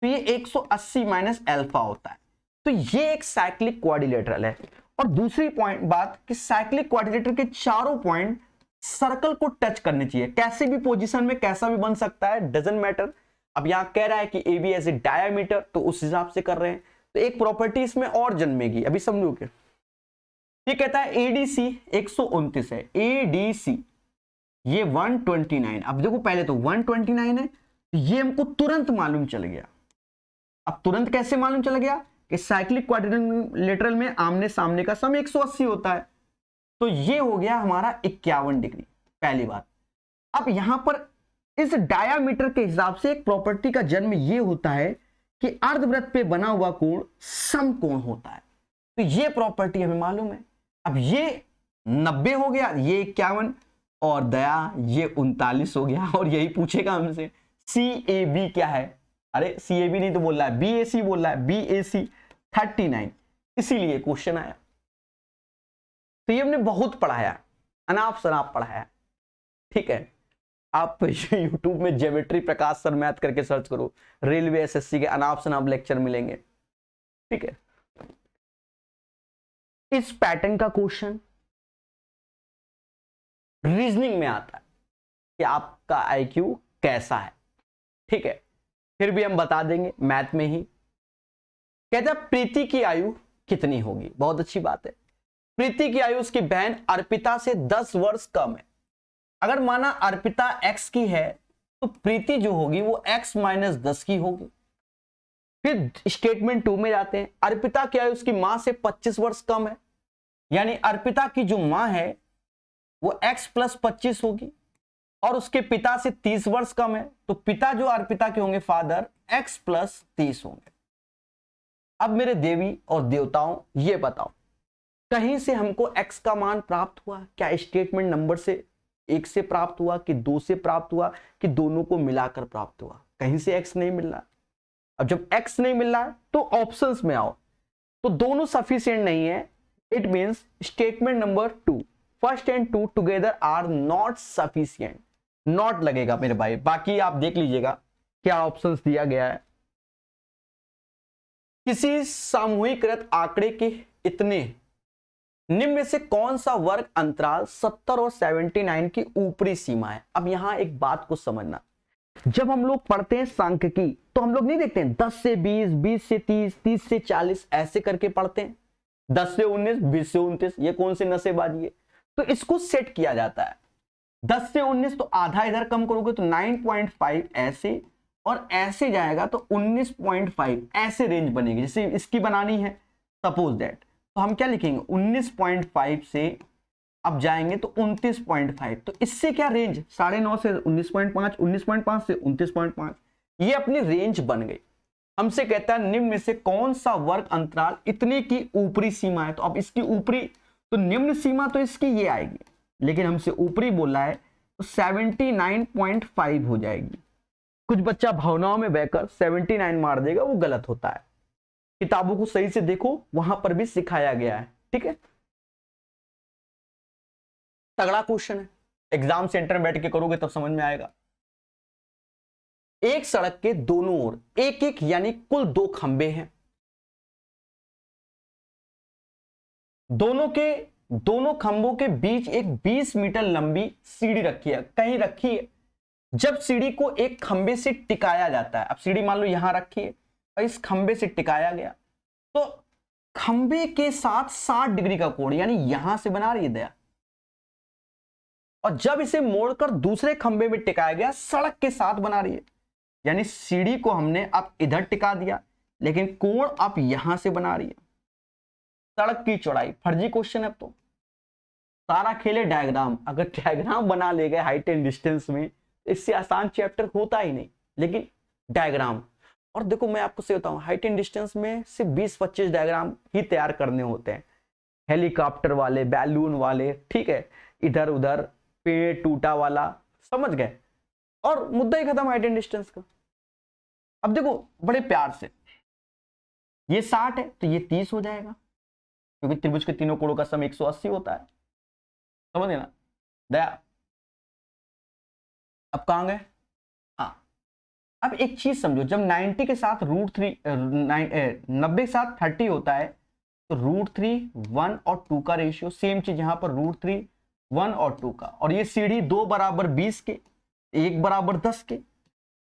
A: तो ये 180 माइनस अल्फा होता है। तो ये एक साइक्लिक क्वाड्रिलेटरल है। और दूसरी पॉइंट बात कि साइक्लिक क्वाड्रिलेटरल के चारों पॉइंट सर्कल को टच करने चाहिए। कैसे भी पोजीशन में कैसा भी बन सकता है, डजंट मैटर। अब यहां कह रहा है कि A B as a diameter, तो उस हिसाब से कर रहे हैं। तो एक प्रॉपर्टी इसमें और जन्मेगी, अभी समझोगे। ये कहता है एडीसी 129 है, एडीसी ये 129। अब देखो पहले तो 129 है, तो ये हमको तुरंत मालूम चल गया। अब तुरंत कैसे मालूम चल गया कि साइक्लिक क्वाड्रिलेटरल में आमने सामने का सम 180 होता है, तो ये हो गया हमारा 51 डिग्री, पहली बात। अब यहां पर इस डायामीटर के हिसाब से एक प्रॉपर्टी का जन्म ये होता है कि अर्धवृत्त पे बना हुआ कोण समकोण होता है, तो ये प्रॉपर्टी हमें मालूम है। अब ये 90 हो गया, ये 51, और दया ये 39 हो गया। और यही पूछेगा हमसे सी ए बी क्या है? अरे सी ए बी नहीं तो बोल रहा है बी ए सी, बोल रहा है बी ए सी 39, इसीलिए क्वेश्चन आया। तो ये हमने बहुत पढ़ाया, अनाप शनाप पढ़ाया। ठीक है, आप YouTube में ज्योमेट्री प्रकाश सर मैथ करके सर्च करो, रेलवे एसएससी के अनाप शनाप लेक्चर मिलेंगे। ठीक है, इस पैटर्न का क्वेश्चन रीजनिंग में आता है कि आपका आईक्यू कैसा है। ठीक है, फिर भी हम बता देंगे मैथ में ही। कहता है प्रीति की आयु कितनी होगी? बहुत अच्छी बात है। प्रीति की आयु उसकी बहन अर्पिता से 10 वर्ष कम है। अगर माना अर्पिता x की है तो प्रीति जो होगी वो x माइनस 10 की होगी। फिर स्टेटमेंट 2 में जाते हैं। अर्पिता की आयु उसकी मां से 25 वर्ष कम है, यानी अर्पिता की जो मां है वो x प्लस 25 होगी, और उसके पिता से 30 वर्ष कम है, तो पिता जो अर्पिता के होंगे फादर x प्लस 30 होंगे। अब मेरे देवी और देवताओं ये बताओ, कहीं से हमको x का मान प्राप्त हुआ क्या? स्टेटमेंट नंबर से एक से प्राप्त हुआ कि दो से प्राप्त हुआ कि दोनों को मिलाकर प्राप्त हुआ? कहीं से एक्स नहीं मिल रहा। अब जब एक्स नहीं मिल रहा है तो ऑप्शंस में आओ, तो दोनों सफिशिएंट नहीं है। It means statement number 2, first and two together are not sufficient. Not लगेगा मेरे भाई, बाकी आप देख लीजिएगा क्या ऑप्शंस दिया गया है। किसी सामूहिकृत आंकड़े के इतने निम्न में से कौन सा वर्ग अंतराल 70 और 79 की ऊपरी सीमा है? अब यहां एक बात को समझना, जब हम लोग पढ़ते हैं सांख्यिकी तो हम लोग नहीं देखते हैं 10 से 20, 20 से 30, 30 से 40 ऐसे करके पढ़ते हैं, 10 से 19, 20 से 29। ये कौन सी नसेबाजी है? तो इसको सेट किया जाता है 10 से 19 तो आधा इधर कम करोगे तो 9.5 ऐसे, और ऐसे जाएगा तो 19.5 ऐसे रेंज बनेगी। जैसे इसकी बनानी है सपोज दैट, तो हम क्या लिखेंगे 19.5 से अब जाएंगे तो 29.5, तो इससे क्या रेंज 9.5 से 19.5, 19.5 से 29.5, ये अपनी रेंज बन गई। हमसे कहता है निम्न में से कौन सा वर्ग अंतराल इतने की ऊपरी सीमा है? तो अब इसकी ऊपरी, तो निम्न सीमा तो इसकी ये आएगी, लेकिन हमसे ऊपरी बोला है तो 79.5 हो जाएगी। कुछ बच्चा भावनाओं में बहकर 79 मार देगा, वो गलत होता है। किताबों को सही से देखो, वहां पर भी सिखाया गया है, ठीक है। तगड़ा क्वेश्चन है, एग्जाम सेंटर में बैठ के करोगे तब समझ में आएगा। एक सड़क के दोनों ओर एक एक यानी कुल 2 खंबे हैं। दोनों खंभों के बीच एक 20 मीटर लंबी सीढ़ी रखी है, कहीं रखी है। जब सीढ़ी को एक खंबे से टिकाया जाता है, अब सीढ़ी मान लो यहां रखी है और इस खंबे से टिकाया गया, तो खंबे के साथ 60 डिग्री का कोण, यानी यहां से बना रही है दया, और जब इसे मोड़कर दूसरे खंबे में टिकाया गया सड़क के साथ बना रही है। यानी सीढ़ी को हमने अब इधर टिका दिया, लेकिन कोण अब यहां से बना रही है। सड़क की चौड़ाई, फर्जी क्वेश्चन है। तो सारा खेले डायग्राम, अगर डायग्राम बना ले गए हाइट एंड डिस्टेंस में, इससे आसान चैप्टर होता ही नहीं, लेकिन डायग्राम। और देखो मैं आपको से बताऊं, हाइट एंड डिस्टेंस में सिर्फ 20-25 डायग्राम ही तैयार करने होते हैं, हेलीकॉप्टर वाले, बैलून वाले, ठीक है, इधर उधर पेड़ टूटा वाला, समझ गए, और मुद्दा ही खत्म हाइट एंड डिस्टेंस का। अब देखो बड़े प्यार से, ये 60 है तो ये 30 हो जाएगा, क्योंकि त्रिभुज के तीनों कोणों का सम 180 होता है, समझ गए ना दया। अब कहां गए? हाँ, अब एक चीज समझो, जब 90 के साथ √3 90 के साथ 30 होता है, तो √3 1 और 2 का रेशियो, सेम चीज यहां पर √3 1 और 2 का, और ये सीढ़ी 2 बराबर 20 के, 1 बराबर 10 के।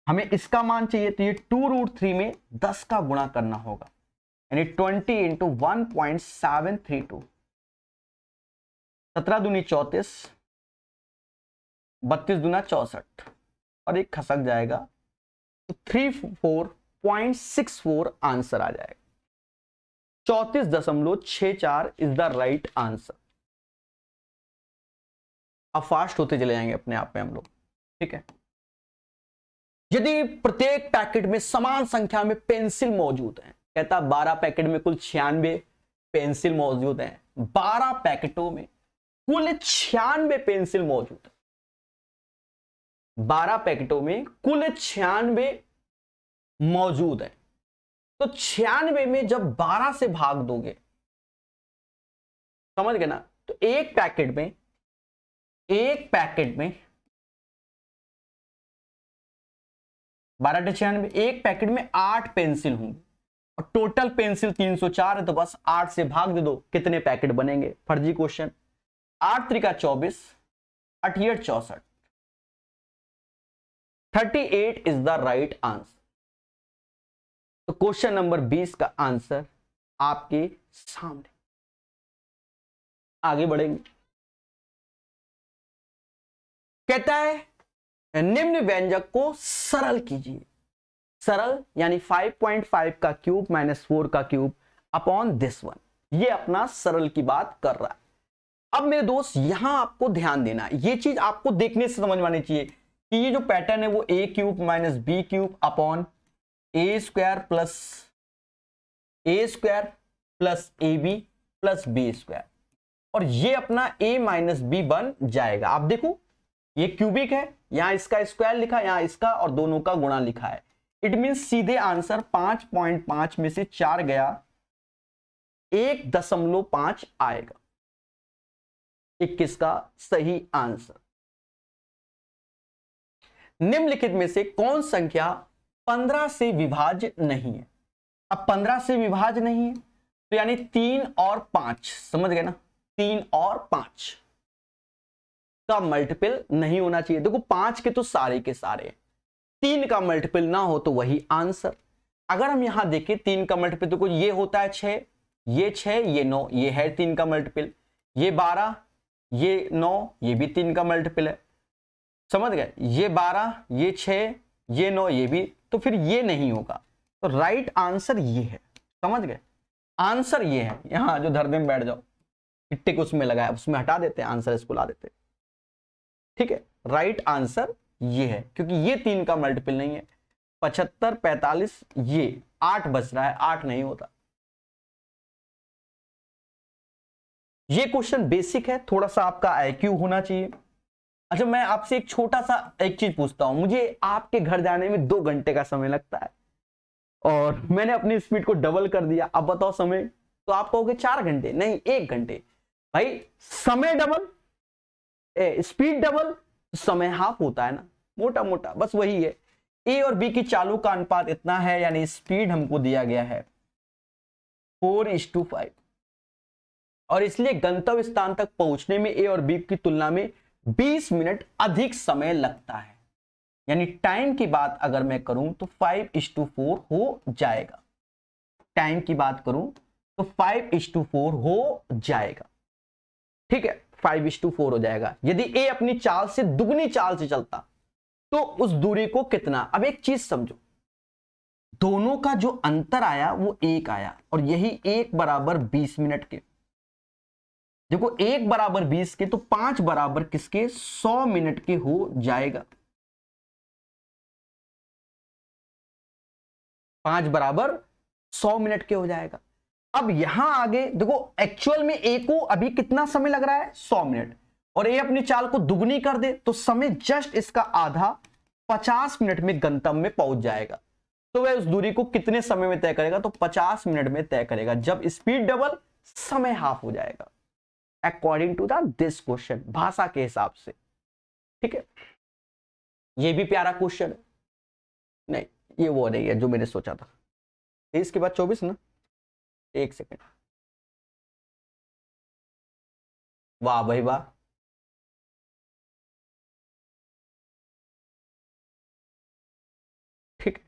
A: हमें इसका मान चाहिए, तो ये 2√3 में 10 का गुणा करना होगा, यानी 20 इंटू 1.732, 17 दूनी 34, 32 दूना 64, और एक खसक जाएगा तो 34.64 आंसर आ जाएगा। 34.64 इज द राइट आंसर। अब फास्ट होते चले जाएंगे अपने आप में हम लोग, ठीक है। यदि प्रत्येक पैकेट में समान संख्या में पेंसिल मौजूद है, कहता 12 पैकेट में कुल 96 पेंसिल मौजूद हैं, 12 पैकेटों में कुल 96 पेंसिल मौजूद है, 12 पैकेटों में कुल 96 मौजूद है, तो 96 में जब 12 से भाग दोगे, समझ गए ना, तो एक पैकेट में 12 × 96, एक पैकेट में 8 पेंसिल होंगे, और टोटल पेंसिल 304 है, तो बस 8 से भाग दे दो, कितने पैकेट बनेंगे? फर्जी question. 8 × 24, 8 × 64, 38 is the right answer. तो क्वेश्चन नंबर 20 का आंसर आपके सामने। आगे बढ़ेंगे, कहता है निम्न व्यंजक को सरल कीजिए। सरल यानी 5.5 का क्यूब माइनस 4 का क्यूब अपॉन दिस वन, ये अपना सरल की बात कर रहा है। अब मेरे दोस्त यहां आपको ध्यान देना है, ये चीज आपको देखने से समझ में आनी चाहिए कि ये जो पैटर्न है वो a cube minus B cube upon a square plus ab plus b square, और ये अपना a माइनस बी बन जाएगा। आप देखो ये क्यूबिक है, यहां इसका स्क्वायर लिखा, यहां इसका, और दोनों का गुणा लिखा है। इट मीन सीधे आंसर 5.5 में से 4 गया, 1.5 आएगा 21 का सही आंसर। निम्नलिखित में से कौन संख्या 15 से विभाज्य नहीं है? अब 15 से विभाज्य नहीं है तो यानी 3 और 5, समझ गए ना, 3 और 5 का मल्टीपल नहीं होना चाहिए। देखो 5 के तो सारे के सारे, 3 का मल्टीपल ना हो तो वही आंसर। अगर हम यहां देखें 3 का मल्टीपल, देखो ये होता है 6, ये 6, ये 9, ये है 3 का मल्टीपल, ये 12, ये 9, ये भी 3 का मल्टीपल है, समझ गए, ये 12, ये 6, ये 9, ये भी, तो फिर ये नहीं होगा। तो राइट आंसर ये है, समझ गए, आंसर ये है। यहां जो धरने में बैठ जाओ, टिक उसमें लगाया, उसमें हटा देते हैं, आंसर इसको ला देते हैं, ठीक है। राइट आंसर ये है, क्योंकि ये 3 का मल्टीपल नहीं है। 75, 45, ये 8 बच रहा है, 8 नहीं होता। ये क्वेश्चन बेसिक है, थोड़ा सा आपका आईक्यू होना चाहिए। अच्छा, मैं आपसे एक छोटा सा एक चीज पूछता हूं, मुझे आपके घर जाने में 2 घंटे का समय लगता है और मैंने अपनी स्पीड को डबल कर दिया, अब बताओ समय, तो आप कहोगे 4 घंटे, नहीं 1 घंटे। भाई समय डबल, स्पीड डबल, समय हाफ होता है ना, मोटा मोटा बस वही है। ए और बी की चालू का अनुपात इतना है, यानी स्पीड हमको दिया गया है 4:5, और इसलिए गंतव्य स्थान तक पहुंचने में ए और बी की तुलना में 20 मिनट अधिक समय लगता है। यानी टाइम की बात अगर मैं करूं तो 5:4 हो जाएगा। टाइम की बात करूं तो 5:4 हो जाएगा, ठीक है, 5:4 हो जाएगा। यदि ए अपनी चाल से दुगनी चाल से चलता तो उस दूरी को कितना। अब एक चीज समझो, दोनों का जो अंतर आया वो 1 आया, और यही 1 बराबर 20 मिनट के। देखो 1 बराबर 20 के, तो 5 बराबर किसके, 100 मिनट के हो जाएगा। 5 बराबर 100 मिनट के हो जाएगा। अब यहां आगे देखो, एक्चुअल में ए को अभी कितना समय लग रहा है, 100 मिनट, और ए अपनी चाल को दुगनी कर दे तो समय जस्ट इसका आधा, 50 मिनट में गंतव्य में पहुंच जाएगा। तो वह उस दूरी को कितने समय में तय करेगा, तो 50 मिनट में तय करेगा, जब स्पीड डबल समय हाफ हो जाएगा, according to the this question, भाषा के हिसाब से, ठीक है। ये भी प्यारा क्वेश्चन है, नहीं ये वो नहीं है जो मैंने सोचा था। 23 के बाद 24 ना, एक सेकेंड, वाह भाई वाह, ठीक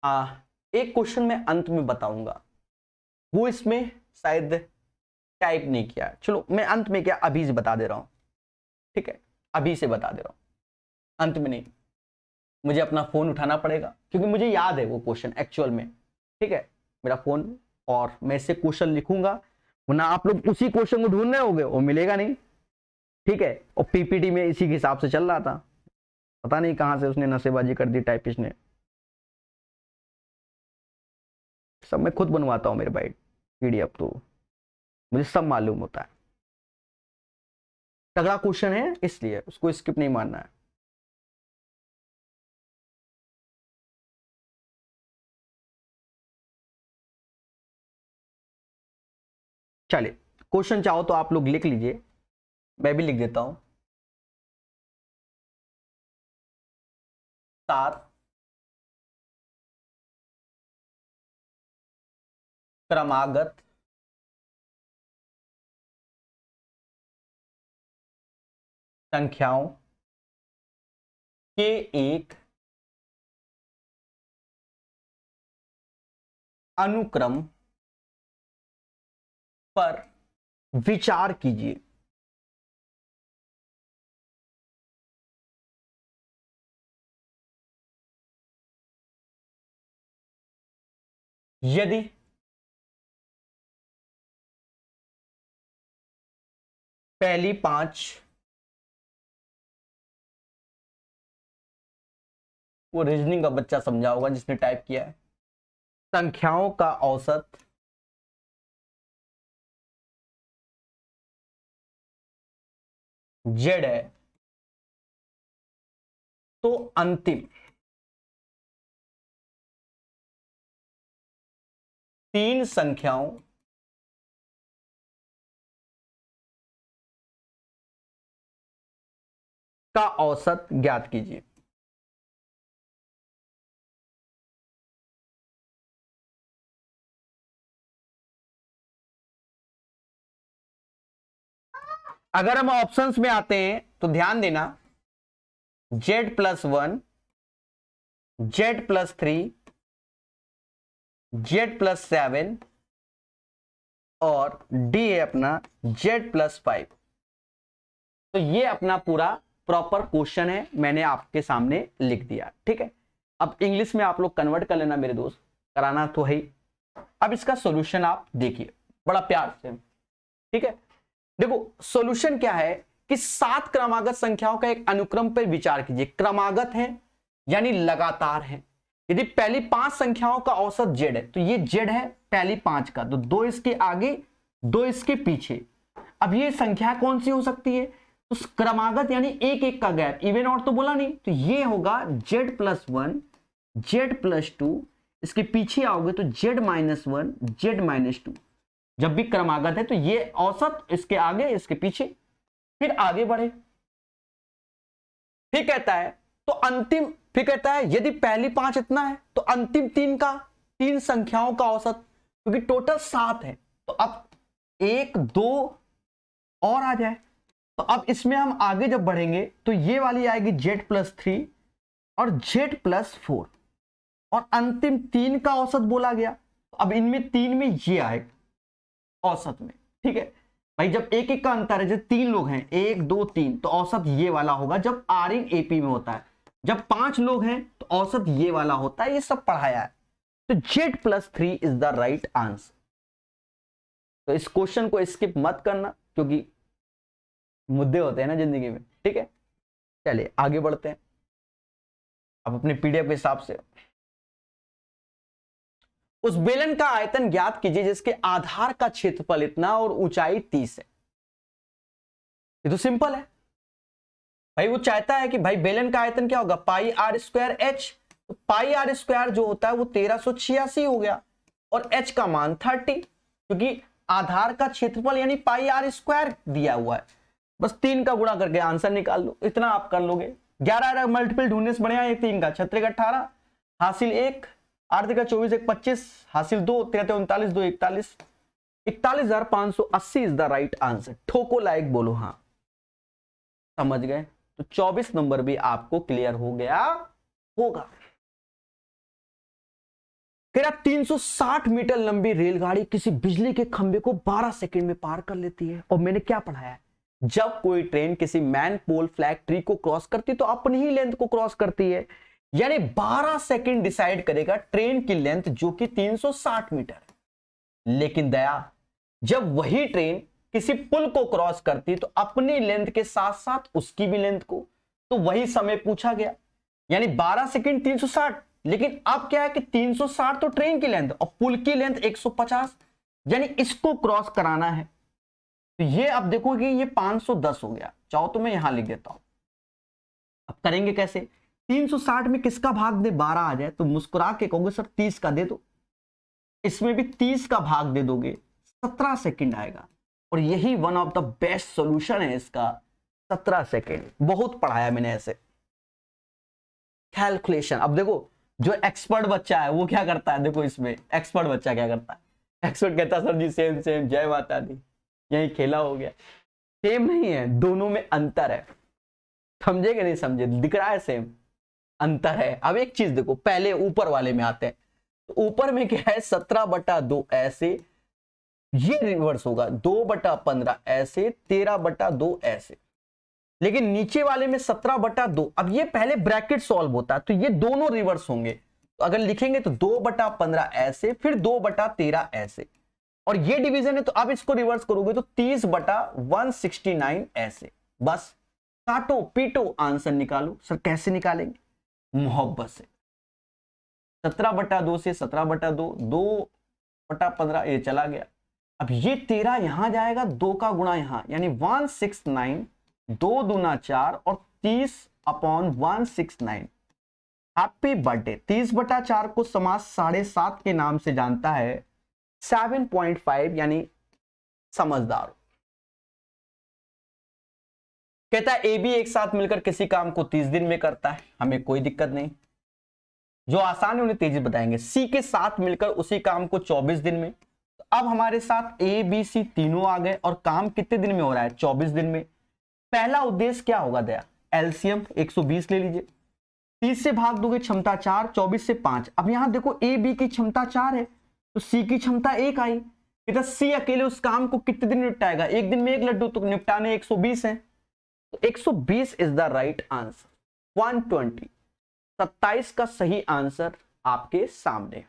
A: है। एक क्वेश्चन मैं अंत में बताऊंगा, वो इसमें शायद टाइप नहीं किया, चलो मैं अंत में क्या अभी से बता दे रहा हूं, ठीक है, अभी से बता दे रहा हूं, अंत में नहीं। मुझे अपना फोन उठाना पड़ेगा क्योंकि मुझे याद है वो क्वेश्चन एक्चुअल में, ठीक है, मेरा फोन, और मैं इससे क्वेश्चन लिखूंगा, वरना आप लोग उसी क्वेश्चन को ढूंढ रहे होगे, वो मिलेगा नहीं, ठीक है। और पीपीटी में इसी के हिसाब से चल रहा था, पता नहीं कहां से उसने नशेबाजी कर दी टाइपिस्ट ने। सब मैं खुद बनवाता हूं मेरे भाई, पीडीएफ तो मुझे सब मालूम होता है। तगड़ा क्वेश्चन है इसलिए उसको स्किप नहीं मारना है। चलिए क्वेश्चन चाहो तो आप लोग लिख लीजिए, मैं भी लिख देता हूं। 7 क्रमागत संख्याओं के एक अनुक्रम पर विचार कीजिए। यदि पहली 5, वो रीजनिंग का बच्चा समझा होगा जिसने टाइप किया है, संख्याओं का औसत जेड है, तो अंतिम 3 संख्याओं का औसत ज्ञात कीजिए। अगर हम ऑप्शंस में आते हैं तो ध्यान देना, z+1, z+3, z+7 और डी है अपना z+5। तो ये अपना पूरा प्रॉपर क्वेश्चन है, मैंने आपके सामने लिख दिया। ठीक है, अब इंग्लिश में आप लोग कन्वर्ट कर लेना मेरे दोस्त, कराना तो है ही। अब इसका सॉल्यूशन आप देखिए बड़ा प्यार से। ठीक है, देखो सॉल्यूशन क्या है कि 7 क्रमागत संख्याओं का एक अनुक्रम पर विचार कीजिए। क्रमागत है यानी लगातार है। यदि पहली 5 संख्याओं का औसत z है तो ये z है पहली 5 का, तो 2 इसके आगे 2 इसके पीछे। अब ये संख्या कौन सी हो सकती है? तो क्रमागत यानी एक एक का गैप, इवन और तो बोला नहीं, तो ये होगा z+1, z+2, इसके पीछे आओगे तो z-1, z-2। जब भी क्रमागत है तो ये औसत इसके आगे इसके पीछे, फिर आगे बढ़े। फिर कहता है तो अंतिम, फिर कहता है यदि पहली 5 इतना है तो अंतिम 3 संख्याओं का औसत, क्योंकि टोटल 7 है तो अब 1 2 और आ जाए। तो अब इसमें हम आगे जब बढ़ेंगे तो ये वाली आएगी z+3 और z+4 और अंतिम 3 का औसत बोला गया। तो अब इनमें 3 में ये आएगा औसत में। ठीक है भाई, जब एक एक का अंतर है, जब 3 लोग हैं 1 2 3 तो औसत ये वाला होगा जब R in AP में होता है। जब 5 लोग हैं तो औसत ये वाला होता है। ये सब पढ़ाया है। तो z+3 is the right answer. तो इस क्वेश्चन को स्किप मत करना क्योंकि मुद्दे होते हैं ना जिंदगी में। ठीक है, चलिए आगे बढ़ते हैं। अब अपने पीडीएफ के हिसाब से उस बेलन का आयतन ज्ञात कीजिए जिसके आधार का क्षेत्रफल इतना और ऊंचाई 30 है। ये तो सिंपल है भाई। वो चाहता है कि भाई बेलन का आयतन क्या होगा, πr²h। तो πr² जो होता है वो 1386 हो गया और h का मान 30, क्योंकि आधार का क्षेत्रफल यानी πr² दिया हुआ है। बस 3 का गुणा करके आंसर निकाल लो, इतना आप कर लोगे। 11 मल्टीपल ढूंढने से बढ़िया 3 का 6 18 हासिल 1 8 24 1 25 हासिल 2 3 39 2 41 41,580 इज द राइट आंसर। ठोको लाइक बोलो हाँ, समझ गए। तो 24 नंबर भी आपको क्लियर हो गया होगा। कह रहा 360 मीटर लंबी रेलगाड़ी किसी बिजली के खंभे को 12 सेकंड में पार कर लेती है। और मैंने क्या पढ़ाया है, जब कोई ट्रेन किसी मैन पोल फ्लैग ट्री को क्रॉस करती तो अपनी ही लेंथ को क्रॉस करती है, यानी 12 सेकंड डिसाइड करेगा ट्रेन की लेंथ जो कि 360 मीटर है। लेकिन दया, जब वही ट्रेन किसी पुल को क्रॉस करती तो अपनी लेंथ के साथ साथ उसकी भी लेंथ को, तो वही समय पूछा गया, यानी 12 सेकंड 360। लेकिन अब क्या है कि 360 तो ट्रेन की लेंथ और पुल की लेंथ 150, यानी इसको क्रॉस कराना है। तो ये अब देखोगे ये 510 हो गया। चाहो तो मैं यहां लिख देता हूं। अब करेंगे कैसे, 360 में किसका भाग दे 12 आ जाए तो मुस्कुरा के कहोगे सर 30 का दे दो। इसमें भी 30 का भाग दे दोगे 17 सेकंड आएगा। और यही one of the best solution है इसका, 17 सेकंड। बहुत पढ़ाया मैंने ऐसे कैलकुलेशन। अब देखो जो एक्सपर्ट बच्चा है वो क्या करता है, देखो इसमें एक्सपर्ट बच्चा क्या करता है। एक्सपर्ट कहता है सर जी सेम सेम जय माता दी, यही खेला हो गया। सेम नहीं है, दोनों में अंतर है। समझे कि नहीं समझे, दिख रहा है सेम, अंतर है। अब एक चीज देखो, पहले ऊपर वाले में आते हैं। तो ऊपर में क्या है 17/2 ऐसे, ये रिवर्स होगा 2/15 ऐसे, 13/2 ऐसे। लेकिन नीचे वाले में 17/2। अब ये पहले ब्रैकेट सॉल्व होता है तो ये दोनों रिवर्स होंगे। तो अगर लिखेंगे तो 2/15 ऐसे, फिर 2/13 ऐसे। और ये डिवीजन है तो अब इसको रिवर्स करोगे तो 30/169 ऐसे। बस काटो पीटो आंसर निकालो। सर कैसे निकालेंगे, मोहब्बत से। 17/2 से 17/2, 2/15 ये चला गया। अब ये 13 यहां जाएगा, 2 का गुणा यहां, यानी 169, 2 दूना 4 और 30 अपॉन 169। Happy birthday. 30/4 को समास 7.5 के नाम से जानता है। 7.5 यानी समझदार। कहता है ए बी एक साथ मिलकर किसी काम को 30 दिन में करता है, हमें कोई दिक्कत नहीं, जो आसान है उन्हें तेजी बताएंगे। सी के साथ मिलकर उसी काम को 24 दिन में। तो अब हमारे साथ ए बी सी तीनों आ गए और काम कितने दिन में हो रहा है? 24 दिन में। पहला उद्देश्य क्या होगा दया? एलसीएम 120 ले लीजिए। 30 से भाग दोगे क्षमता 4, 24 से 5। अब यहां देखो ए बी की क्षमता 4 है तो सी की क्षमता 1 आई। कहता सी अकेले उस काम को कितने दिन निपटाएगा? एक दिन में एक लड्डू, तो निपटाने 120 है, तो 120 इज द राइट आंसर। 120 27 का सही आंसर आपके सामने।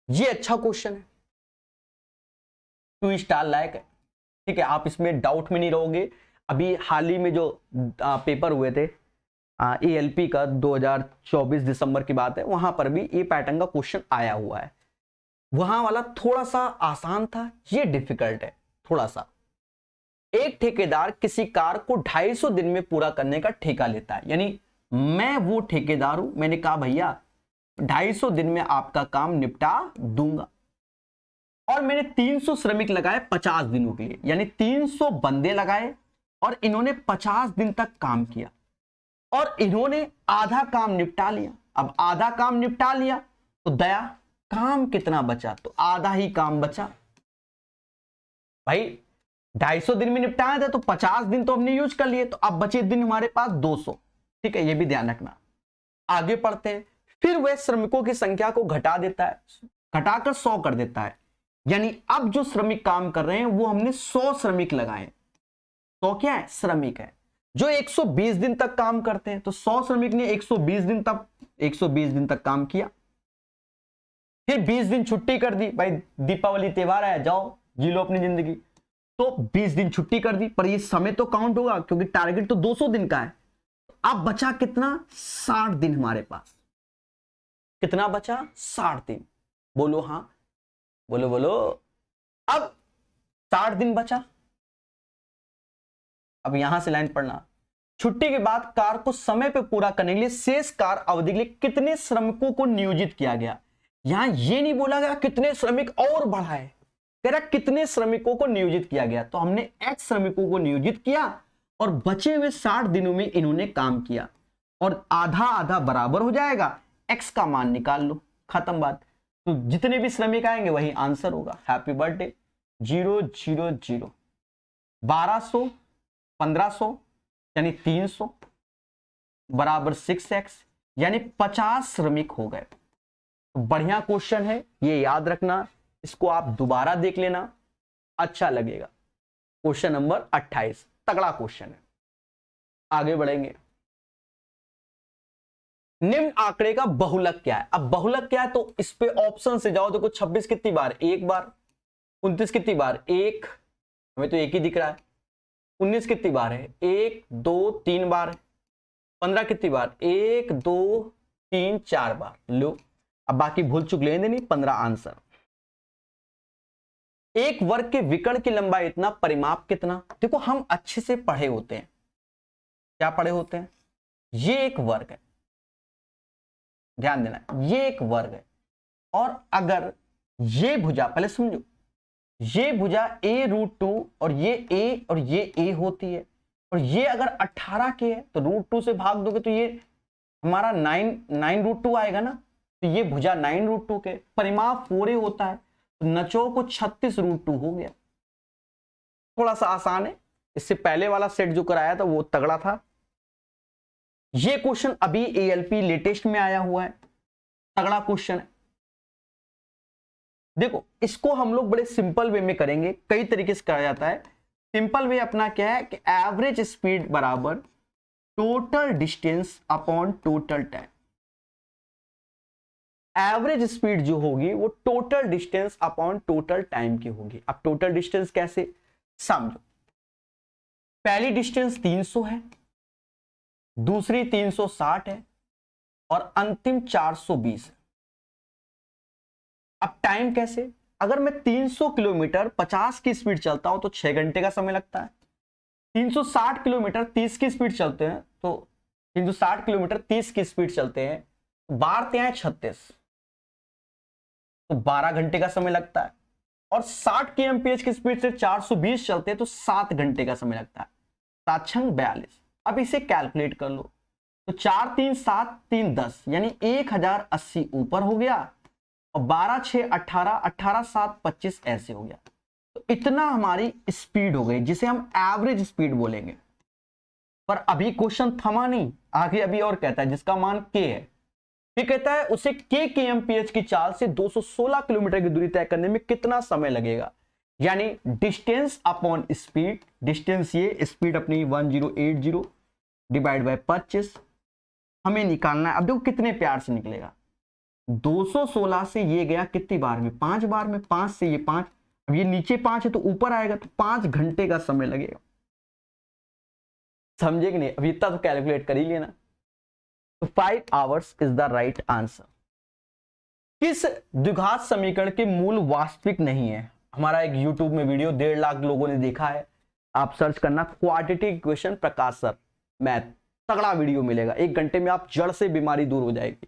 A: ये अच्छा क्वेश्चन है, 2 स्टार लायक है। ठीक है, आप इसमें डाउट में नहीं रहोगे। अभी हाल ही में जो पेपर हुए थे ALP का 2024 दिसंबर की बात है, वहां पर भी ये पैटर्न का क्वेश्चन आया हुआ है। वहां वाला थोड़ा सा आसान था, ये डिफिकल्ट है थोड़ा सा। एक ठेकेदार किसी कार्य को 250 दिन में पूरा करने का ठेका लेता है, यानी मैं वो ठेकेदार हूं, मैंने कहा भैया 250 दिन में आपका काम निपटा दूंगा, और मैंने 300 श्रमिक लगाए 50 दिनों के लिए, यानी 300 बंदे लगाए और इन्होंने 50 दिन तक काम किया और इन्होंने आधा काम निपटा लिया। अब आधा काम निपटा लिया तो दया काम कितना बचा? तो आधा ही काम बचा। भाई 250 दिन में निपटाया था तो 50 दिन तो हमने यूज कर लिए, तो अब बचे दिन हमारे पास 200। ठीक है, ये भी ध्यान रखना। आगे पढ़ते हैं। फिर वह श्रमिकों की संख्या को घटा देता है, घटाकर 100 कर देता है, यानी अब जो श्रमिक काम कर रहे हैं वो हमने 100 श्रमिक लगाए। तो क्या है? श्रमिक है जो 120 दिन तक काम करते हैं, तो 100 श्रमिक ने 120 दिन तक काम किया। फिर 20 दिन छुट्टी कर दी, भाई दीपावली त्योहार है, जाओ जी लो अपनी जिंदगी, तो 20 दिन छुट्टी कर दी, पर ये समय तो काउंट होगा क्योंकि टारगेट तो 200 दिन का है। अब बचा कितना? 60 दिन हमारे पास। कितना बचा? 60 दिन। बोलो हाँ, बोलो बोलो। अब 60 दिन बचा। अब यहां से लाइन पढ़ना। छुट्टी के बाद कार्य को समय पर पूरा करने के लिए शेष कार्य अवधि के लिए कितने श्रमिकों को नियोजित किया गया? यहां यह नहीं बोला गया कितने श्रमिक और बढ़ाए, कह रहा कितने श्रमिकों को नियोजित किया गया। तो हमने X श्रमिकों को नियोजित किया और बचे हुए 60 दिनों में इन्होंने काम किया, और आधा आधा बराबर हो जाएगा। X का मान निकाल लो, खत्म बात। तो जितने भी श्रमिक आएंगे वही आंसर होगा। Happy birthday. 0 0 0 1200 1500 यानी 300 बराबर 6x, यानी 50 श्रमिक हो गए। तो बढ़िया क्वेश्चन है, ये याद रखना, इसको आप दोबारा देख लेना, अच्छा लगेगा। क्वेश्चन नंबर 28 तगड़ा क्वेश्चन है। आगे बढ़ेंगे। निम्न आंकड़े का बहुलक क्या है? अब बहुलक क्या है तो इस पे ऑप्शन से जाओ। देखो 26 कितनी बार? एक बार। 29 कितनी बार? एक, हमें तो एक ही दिख रहा है। 19 कितनी बार है? 1 2 3 बार है। 15 कितनी बार? 1 2 3 4 बार। लो अब बाकी भूल चुक लेने देनी। 15 आंसर। एक वर्ग के विकर्ण की लंबाई इतना, परिमाप कितना? देखो हम अच्छे से पढ़े होते हैं। क्या पढ़े होते हैं? ये एक वर्ग है, ध्यान देना, ये एक वर्ग है, और अगर ये भुजा, पहले समझो, ये भुजा a√2 और ये a और ये a होती है, और ये अगर 18 के है तो √2 से भाग दोगे तो ये हमारा 9√2 आएगा ना। तो ये भुजा 9√2 के, परिमाप 4a होता है, तो नचो को 36√2 हो गया। थोड़ा सा आसान है, इससे पहले वाला सेट जो कराया था वो तगड़ा था। ये क्वेश्चन अभी ALP लेटेस्ट में आया हुआ है, तगड़ा क्वेश्चन है। देखो इसको हम लोग बड़े सिंपल वे में करेंगे, कई तरीके से करा जाता है। सिंपल वे अपना क्या है कि एवरेज स्पीड बराबर total distance upon total time. Average speed जो होगी वो total distance upon total time की होगी। अब टोटल डिस्टेंस कैसे समझो। पहली डिस्टेंस 300 है, दूसरी 360 है, और अंतिम 420 है। अब टाइम कैसे? अगर मैं 300 किलोमीटर 50 की स्पीड चलता हूं तो 6 घंटे का समय लगता है, 360 किलोमीटर 30 की स्पीड चलते हैं, तो 360 किलोमीटर 30 की स्पीड चलते हैं, बाढ़ते हैं 36, तो 12 घंटे का समय लगता है। और 60 kmph की स्पीड से 420 चलते हैं तो 7 घंटे का समय लगता है। 7 छंग 42। अब इसे कैलकुलेट कर लो, तो 4 3 7 3 10 यानी 1080 ऊपर हो गया, और 12 6 18 18 7 25 ऐसे हो गया। तो इतना हमारी स्पीड हो गई, जिसे हम एवरेज स्पीड बोलेंगे। पर अभी क्वेश्चन थमा नहीं, आगे अभी और कहता है जिसका मान k है। फिर कहता है उसे k kmph की चाल से 216 किलोमीटर की दूरी तय करने में कितना समय लगेगा, यानी डिस्टेंस अपॉन स्पीड। डिस्टेंस ये, स्पीड अपनी 1080 डिवाइड बाय 25 हमें निकालना है। अब देखो कितने प्यार से निकलेगा, 216 से ये गया कितनी बार में, 5 बार में, 5 से ये 5, अब ये नीचे 5 है तो ऊपर आएगा, तो 5 घंटे का समय लगेगा। समझे कि नहीं? अभी इतना तो कैलकुलेट कर ही लिया ना। तो 5 hours is the right answer. किस द्विघात समीकरण के मूल वास्तविक नहीं है? हमारा एक यूट्यूब में वीडियो 1.5 लाख लोगों ने देखा है, आप सर्च करना क्वाड्रेटिक इक्वेशन प्रकाश सर मैथ, तगड़ा वीडियो मिलेगा, 1 घंटे में आप जड़ से बीमारी दूर हो जाएगी।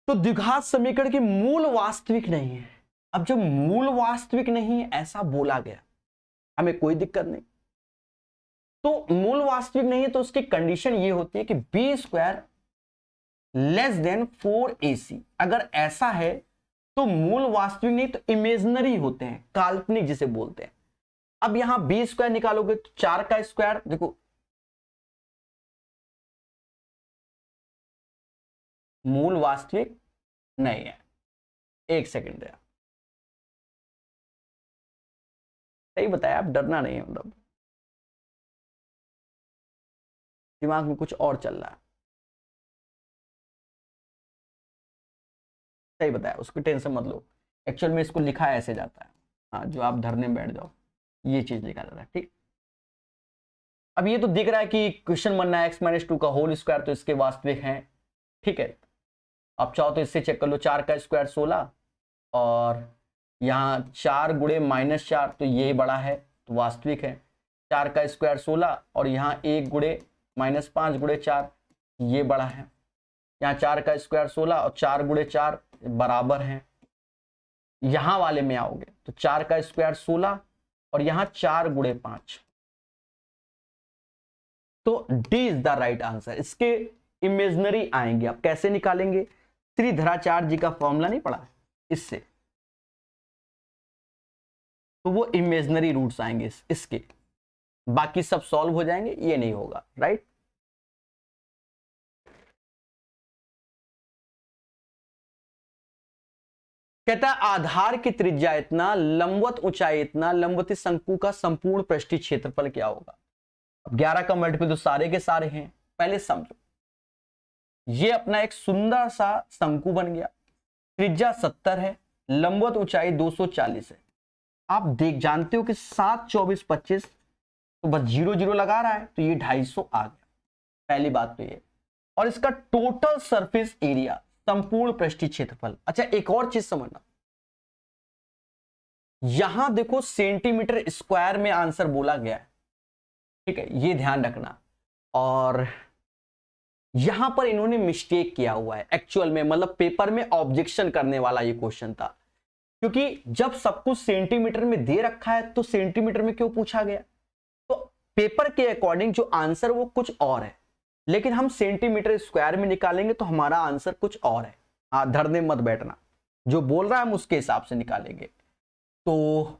A: तो द्विघात समीकरण के मूल वास्तविक नहीं है। अब जब मूल वास्तविक नहीं है ऐसा बोला गया, हमें कोई दिक्कत नहीं। तो मूल वास्तविक नहीं है तो उसकी कंडीशन ये होती है कि b² लेस देन 4ac। अगर ऐसा है तो मूल वास्तविक नहीं, तो इमेजिनरी होते हैं, काल्पनिक जिसे बोलते हैं। अब यहां b² निकालोगे तो 4 का स्क्वायर, देखो मूल वास्तविक नहीं है। 1 सेकेंड है, सही बताया, आप डरना नहीं है, मतलब दिमाग में कुछ और चल रहा है। सही बताया, उसकी टेंशन मत लो। एक्चुअल में इसको लिखा ऐसे जाता है, हाँ, जो आप धरने में बैठ जाओ ये चीज लिखा जाता है, ठीक। अब ये तो दिख रहा है कि क्वेश्चन बनना है x-2 का होल स्क्वायर, तो इसके वास्तविक हैं, ठीक है। आप चाहो तो इससे चेक कर लो, 4 का स्क्वायर 16, और यहाँ 4 गुणे -4 तो ये बड़ा है, तो वास्तविक है। 4 का स्क्वायर 16, और यहाँ 1 गुणे -5 गुणे 4 ये बड़ा है। यहाँ 4 का स्क्वायर 16 और 4 गुणे 4 बराबर हैं। यहां वाले में आओगे तो 4 का स्क्वायर 16 और यहाँ 4 गुणे 5, तो D is the right answer. इसके इमेजिनरी आएंगे, आप कैसे निकालेंगे? श्रीधराचार्य जी का फॉर्मूला नहीं पढ़ा इससे, तो वो इमेजिनरी रूट्स आएंगे इसके, बाकी सब सॉल्व हो जाएंगे, ये नहीं होगा, राइट। कहता है आधार की त्रिज्या इतना, लंबवत ऊंचाई इतना, लंबवती शंकु का संपूर्ण पृष्ठीय क्षेत्रफल क्या होगा? अब 11 का मल्टीपल तो सारे के सारे हैं, पहले समझो। ये अपना एक सुंदर सा शंकु बन गया, त्रिज्या 70 है, लंबवत ऊंचाई 240 है। आप देख जानते हो कि 7 24 25, तो बस 0 0 लगा रहा है, तो ये 250 आ गया, पहली बात तो ये। और इसका टोटल सरफेस एरिया, संपूर्ण पृष्ठीय क्षेत्रफल। अच्छा एक और चीज समझना, यहां देखो सेंटीमीटर स्क्वायर में आंसर बोला गया है, ठीक है, ये ध्यान रखना। और यहां पर इन्होंने मिस्टेक किया हुआ है एक्चुअल में, मतलब पेपर में ऑब्जेक्शन करने वाला ये क्वेश्चन था, क्योंकि जब सब कुछ सेंटीमीटर में दे रखा है तो सेंटीमीटर में क्यों पूछा गया? तो पेपर के अकॉर्डिंग जो आंसर वो कुछ और है, लेकिन हम सेंटीमीटर स्क्वायर में निकालेंगे तो हमारा आंसर कुछ और है। हाँ, धरने मत बैठना, जो बोल रहा है हम उसके हिसाब से निकालेंगे। तो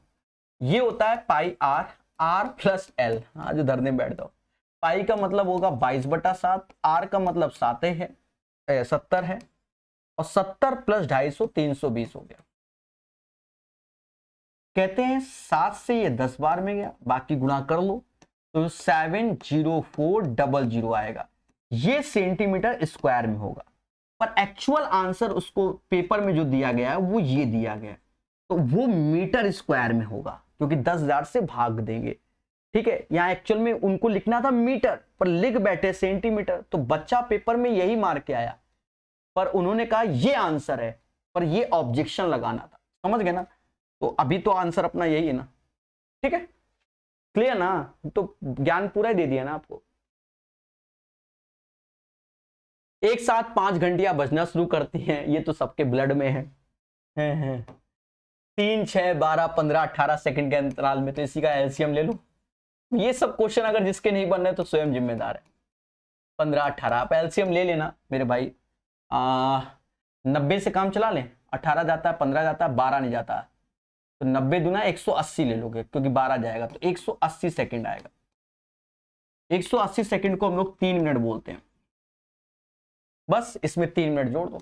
A: ये होता है पाई आर, आर प्लस एल, हाँ जो धरने बैठ जाओ। पाई का मतलब होगा 22/7, आर का मतलब 7 है 70 है, और 70 प्लस 250 320 हो गया। कहते हैं 7 से ये 10 बार में गया, बाकी गुणा कर लो तो 70400 आएगा, ये सेंटीमीटर स्क्वायर में होगा। पर एक्चुअल आंसर उसको पेपर में जो दिया गया है वो ये दिया गया है, तो वो मीटर स्क्वायर में होगा, क्योंकि 10,000 से भाग देंगे, ठीक है। यहाँ एक्चुअल में उनको लिखना था मीटर, पर लिख बैठे सेंटीमीटर, तो बच्चा पेपर में यही मार के आया, पर उन्होंने कहा ये आंसर है, पर ये ऑब्जेक्शन लगाना था, समझ गए ना। तो अभी तो आंसर अपना यही है ना, ठीक है। क्लियर ना? तो ज्ञान पूरा ही दे दिया ना आपको। एक साथ 5 घंटियां बजना शुरू करती हैं, ये तो सबके ब्लड में है। 3, 6, 12, 15, 18 सेकंड के अंतराल में, तो इसी का एलसीएम ले लो। ये सब क्वेश्चन अगर जिसके नहीं बन रहे तो स्वयं जिम्मेदार है। 15, 18 आप एलसीएम ले लेना मेरे भाई। 90 से काम चला लें, 18 जाता है, 15 जाता है, 12 नहीं जाता, तो 90 दूना 180 ले लोगे, क्योंकि 12 जाएगा तो 180 सेकंड आएगा। 180 सेकंड को हम लोग 3 मिनट बोलते हैं। बस इसमें 3 मिनट जोड़ दो,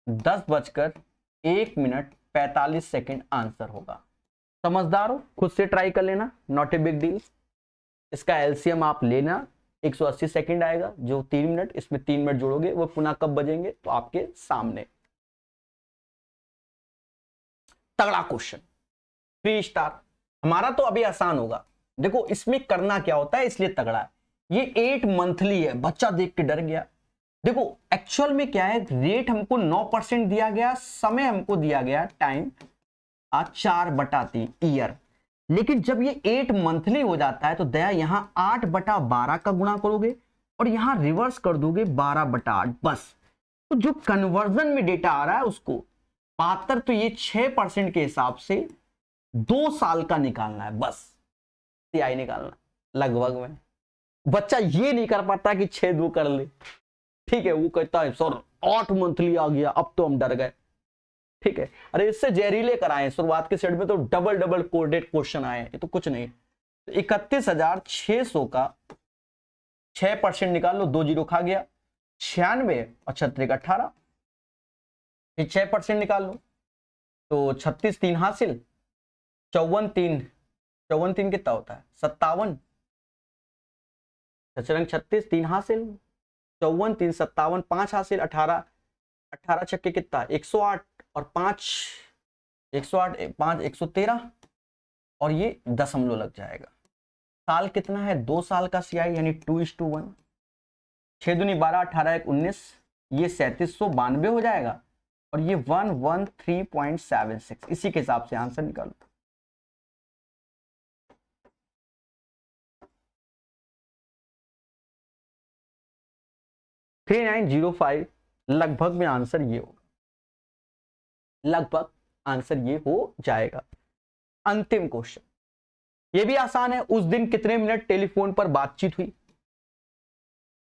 A: 10:01:45 आंसर होगा। समझदार हो, खुद से ट्राई कर लेना, नॉट ए बिग डील। इसका एलसीएम आप लेना, 180 सेकंड आएगा जो 3 मिनट, इसमें 3 मिनट जोड़ोगे, वो पुनः कब बजेंगे तो आपके सामने। तगड़ा क्वेश्चन, 3 स्टार। हमारा तो अभी आसान होगा। देखो इसमें करना क्या होता है, इसलिए तगड़ा है। ये 8 मंथली है, बच्चा देख के डर गया। देखो एक्चुअल में क्या है, रेट हमको 9% दिया गया, समय हमको दिया गया टाइम 4/3 ईयर। लेकिन जब ये 8 मंथली हो जाता है तो दया यहां 8/12 का गुणा करोगे और यहां रिवर्स कर दोगे 12/8 बस। तो जो कन्वर्जन में डेटा आ रहा है उसको 72, तो ये 6% के हिसाब से 2 साल का निकालना है बस, सीआई निकालना लगभग में। बच्चा ये नहीं कर पाता कि 6-2 कर ले, ठीक है, वो कहता है सर 8 मंथली आ गया, अब तो हम डर गए। ठीक है, अरे इससे जहरीले कराए, शुरुआत के सेट में तो डबल कोडेड क्वेश्चन आए, ये तो कुछ नहीं। 31,600 का 6% निकाल लो, 2 जीरो खा गया, 96 और 36 18, 6% निकाल लो तो 36 3 हासिल, 54 3 कितना होता है 57, 36 3 हासिल, 54 3 57, 5 हासिल, 18 छक्के कितना 108 और 5 108 5 113 और ये दशमलव लग जाएगा। साल कितना है, 2 साल का सीआई यानी 2:1, 6 दूनी 12, 18 1 19, ये 3792 हो जाएगा और ये 113.76, इसी के हिसाब से आंसर निकालो। $3905 लगभग में आंसर ये होगा, लगभग आंसर ये हो जाएगा। अंतिम क्वेश्चन, ये भी आसान है। उस दिन कितने मिनट टेलीफोन पर बातचीत हुई?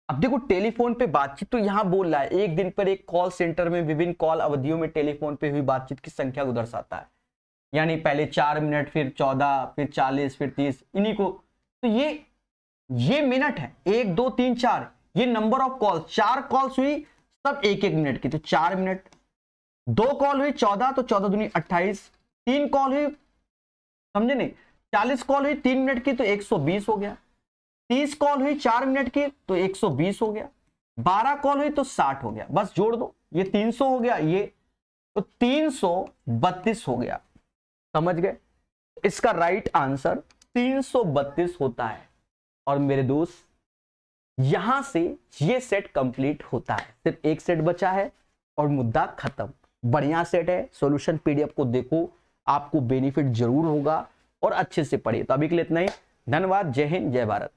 A: अब देखो टेलीफोन पे बातचीत तो यहां बोल रहा है, एक दिन पर एक कॉल सेंटर में विभिन्न कॉल अवधियों में टेलीफोन पे हुई बातचीत की संख्या को दर्शाता है। यानी पहले 4 मिनट, फिर 14, फिर 40, फिर 30, इन्हीं को, तो ये मिनट है, 1 2 3 4, ये नंबर ऑफ कॉल, 4 कॉल्स हुई सब 1-1 मिनट की, तो 4 मिनट। 2 कॉल हुई 14, तो 14 दूनी 28, 3 कॉल हुई, समझे नहीं, 40 कॉल हुई 3 मिनट की तो 120 हो गया, 30 कॉल हुई 4 मिनट की तो 120 हो गया, 12 कॉल हुई तो 60 हो गया, बस जोड़ दो, ये 300 हो गया, ये तो 332 हो गया। समझ गए? इसका राइट आंसर 332 होता है। और मेरे दोस्त यहां से ये सेट कंप्लीट होता है, सिर्फ एक सेट बचा है और मुद्दा खत्म। बढ़िया सेट है, सॉल्यूशन पीडीएफ को देखो, आपको बेनिफिट जरूर होगा और अच्छे से पढ़िए। तो अभी के लिए इतना ही, धन्यवाद, जय हिंद, जय भारत।